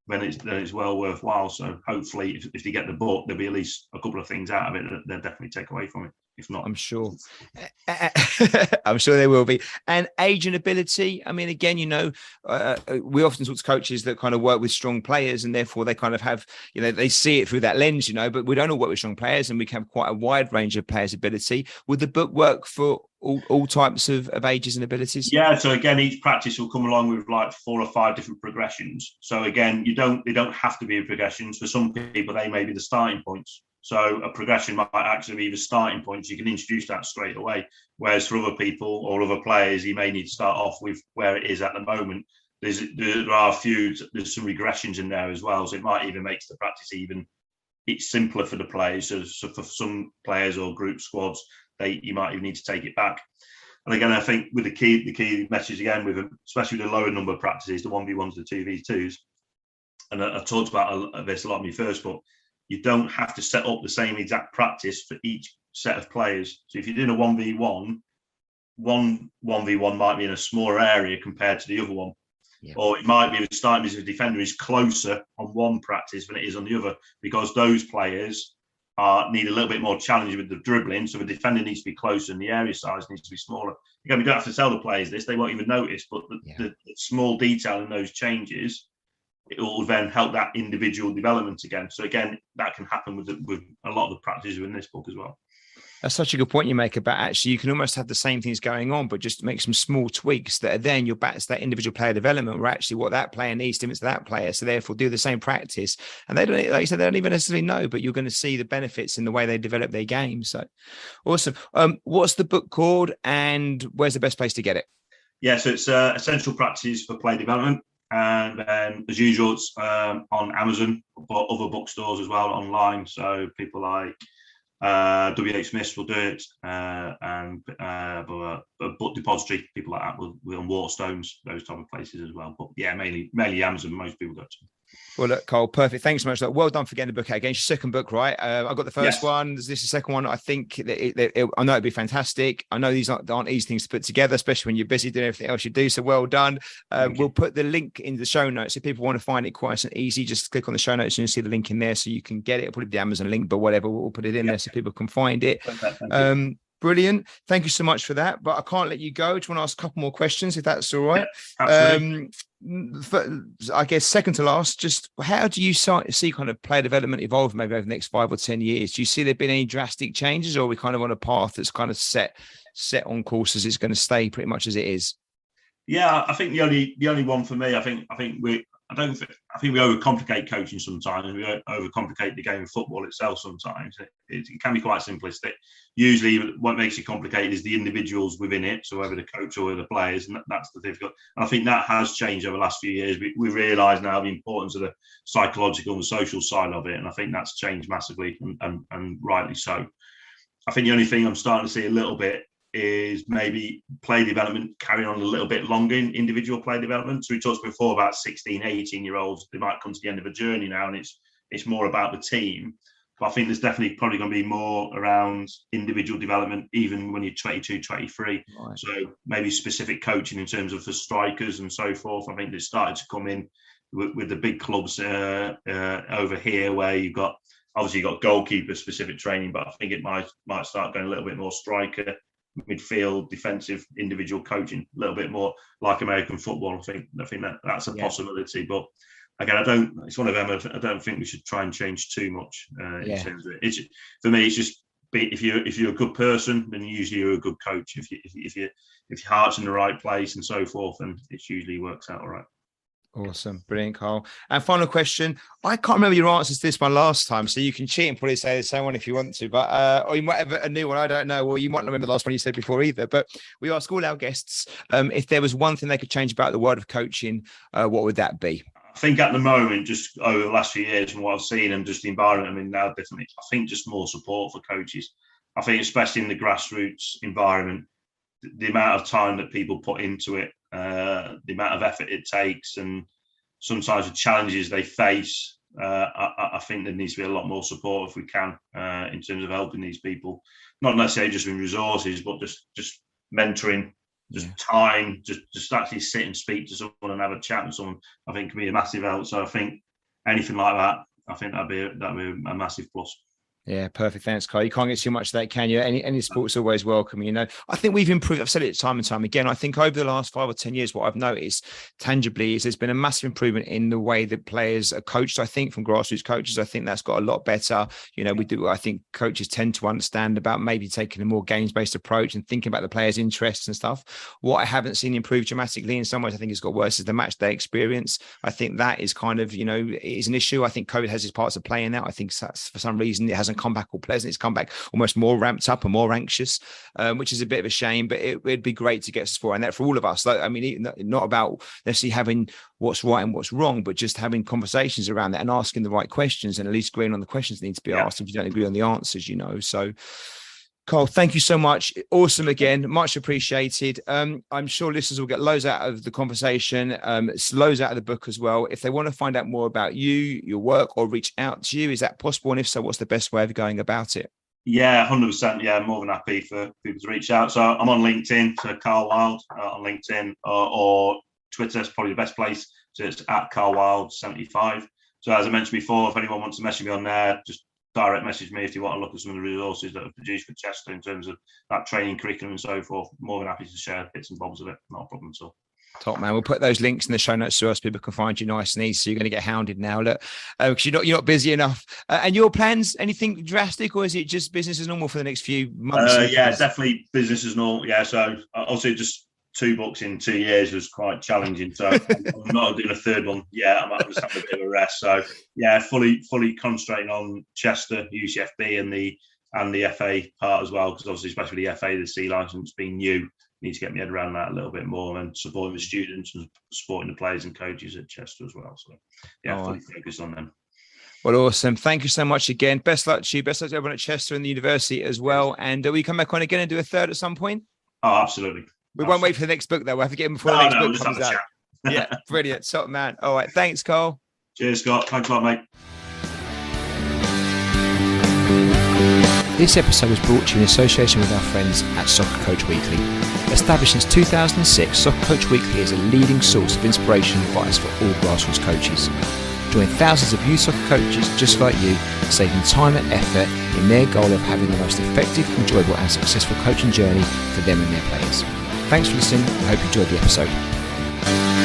then it's well worthwhile. So hopefully, if they get the book, there'll be at least a couple of things out of it that they'll definitely take away from it. If not, I'm sure. I'm sure there will be. And age and ability. I mean, again, we often talk to coaches that kind of work with strong players and therefore they kind of have, they see it through that lens, but we don't all work with strong players and we can have quite a wide range of players' ability. Would the book work for all types of ages and abilities? Yeah. So again, each practice will come along with like 4 or 5 different progressions. So again, they don't have to be progressions. For some people, they may be the starting points. So a progression might actually be the starting points. You can introduce that straight away. Whereas for other people or other players, you may need to start off with where it is at the moment. There's some regressions in there as well. So it might even make the practice it's simpler for the players. So for some players or group squads, you might even need to take it back. And again, I think with the key message again, especially the lower number of practices, the 1v1s, the 2v2s, and I talked about this a lot in my first book, you don't have to set up the same exact practice for each set of players. So if you're doing a 1v1, one 1v1 might be in a smaller area compared to the other one. Yeah. Or it might be the starting as a defender is closer on one practice than it is on the other, because those players need a little bit more challenge with the dribbling. So the defender needs to be closer and the area size needs to be smaller. Again, we don't have to tell the players this. They won't even notice, but the small detail in those changes it will then help that individual development again. So again, that can happen with a lot of the practices in this book as well. That's such a good point you make about actually you can almost have the same things going on, but just make some small tweaks that are then you're back to that individual player development where actually what that player needs different to that player. So therefore do the same practice. And they don't, like you said, they don't even necessarily know, but you're going to see the benefits in the way they develop their game. So awesome. What's the book called and where's the best place to get it? Yeah, so it's Essential Practices for Player Development. And as usual, it's on Amazon, but other bookstores as well online. So people like W.H. Smith's will do it, and Book Depository, people like that will on Waterstones, those type of places as well. But yeah, mainly Amazon. Most people go to. Well, look, Cole, perfect. Thanks so much. Well done for getting the book out again. It's your second book, right? I got the first one. This is the second one. I think I know it'd be fantastic. I know these aren't easy things to put together, especially when you're busy doing everything else you do. So well done. We'll put the link in the show notes. If people want to find it quite and easy, just click on the show notes and you'll see the link in there so you can get it. I'll put the Amazon link, but whatever, we'll put it in there so people can find it. Brilliant. Thank you so much for that. But I can't let you go. I just want to ask a couple more questions, if that's all right. Absolutely. I guess second to last, just how do you see kind of player development evolve maybe over the next 5 or 10 years? Do you see there been any drastic changes, or are we kind of on a path that's kind of set on course as it's going to stay pretty much as it is? Yeah, I think the only one for me, I think we overcomplicate coaching sometimes. We overcomplicate the game of football itself sometimes. It can be quite simplistic. Usually what makes it complicated is the individuals within it, so whether the coach or the players, and that's the difficult. And I think that has changed over the last few years. We realise now the importance of the psychological and social side of it, and I think that's changed massively, and rightly so. I think the only thing I'm starting to see a little bit is maybe play development carrying on a little bit longer in individual play development. So we talked before about 16, 18-year-olds, they might come to the end of a journey now, and it's more about the team. But I think there's definitely probably going to be more around individual development, even when you're 22, 23. Right. So maybe specific coaching in terms of for strikers and so forth. I think it's started to come in with the big clubs over here, where you've got goalkeeper specific training, but I think it might start going a little bit more striker, midfield, defensive, individual coaching, a little bit more like American football. I think that's a possibility. But again, it's one of them. I don't think we should try and change too much in terms of it. For me, it's just if you're a good person, then usually you're a good coach. If your heart's in the right place and so forth, then it usually works out all right. Awesome. Brilliant, Carl. And final question. I can't remember your answers to this one last time, so you can cheat and probably say the same one if you want to, but or you might have a new one. I don't know. Or you might not remember the last one you said before either. But we ask all our guests if there was one thing they could change about the world of coaching, what would that be? I think at the moment, just over the last few years and what I've seen and just the environment, I mean, now definitely, I think just more support for coaches. I think especially in the grassroots environment, the amount of time that people put into it, the amount of effort it takes, and sometimes the challenges they face, I think there needs to be a lot more support if we can in terms of helping these people, not necessarily just with resources, but just mentoring, time, just actually sit and speak to someone and have a chat with someone. I think can be a massive help. So I think anything like that, I think that'd be a massive plus. Yeah, perfect. Thanks, Carl. You can't get too much of that, can you? Any sport's always welcome, you know. I think we've improved. I've said it time and time again. I think over the last 5 or 10 years, what I've noticed tangibly is there's been a massive improvement in the way that players are coached, I think, from grassroots coaches. I think that's got a lot better. You know, I think coaches tend to understand about maybe taking a more games-based approach and thinking about the players' interests and stuff. What I haven't seen improve dramatically in some ways, I think it's got worse, is the match day experience. I think that is kind of, is an issue. I think COVID has its parts to play in that. I think for some reason it hasn't come back all pleasant. It's come back almost more ramped up and more anxious, which is a bit of a shame, but it'd be great to get support, and that for all of us. Like, I mean, not about necessarily having what's right and what's wrong, but just having conversations around that and asking the right questions, and at least agreeing on the questions that need to be asked if you don't agree on the answers, So Carl, thank you so much. Awesome again. Much appreciated. I'm sure listeners will get loads out of the conversation, loads out of the book as well. If they want to find out more about you, your work, or reach out to you, is that possible? And if so, what's the best way of going about it? Yeah, 100%. Yeah, more than happy for people to reach out. So I'm on LinkedIn, so Carl Wild on LinkedIn, or Twitter is probably the best place. So it's at Carl Wild 75. So as I mentioned before, if anyone wants to message me on there, just direct message me if you want to look at some of the resources that are produced for Chester in terms of that training curriculum and so forth. More than happy to share bits and bobs of it. Not a problem at all. Top man. We'll put those links in the show notes so else people can find you nice and easy. So you're going to get hounded now. Look, because you're not busy enough. And your plans? Anything drastic, or is it just business as normal for the next few months? Yeah, definitely business as normal. Yeah, so obviously just 2 books in 2 years was quite challenging. So I'm not doing a third one yet. I might just have a bit of a rest. So yeah, fully concentrating on Chester, UCFB, and the FA part as well, because obviously, especially the FA, the C license being new. Need to get my head around that a little bit more, and supporting the students and supporting the players and coaches at Chester as well. So yeah, fully focused on them. Well, awesome. Thank you so much again. Best luck to you. Best luck to everyone at Chester and the university as well. And will you come back on again and do a third at some point? Oh, absolutely. We won't wait for the next book, though. We'll have to get him before the next book comes out. Yeah, brilliant. Top man. All right. Thanks, Carl. Cheers, Scott. Thanks a lot, mate. This episode was brought to you in association with our friends at Soccer Coach Weekly. Established since 2006, Soccer Coach Weekly is a leading source of inspiration and advice for all grassroots coaches. Join thousands of youth soccer coaches just like you, saving time and effort in their goal of having the most effective, enjoyable and successful coaching journey for them and their players. Thanks for listening. I hope you enjoyed the episode.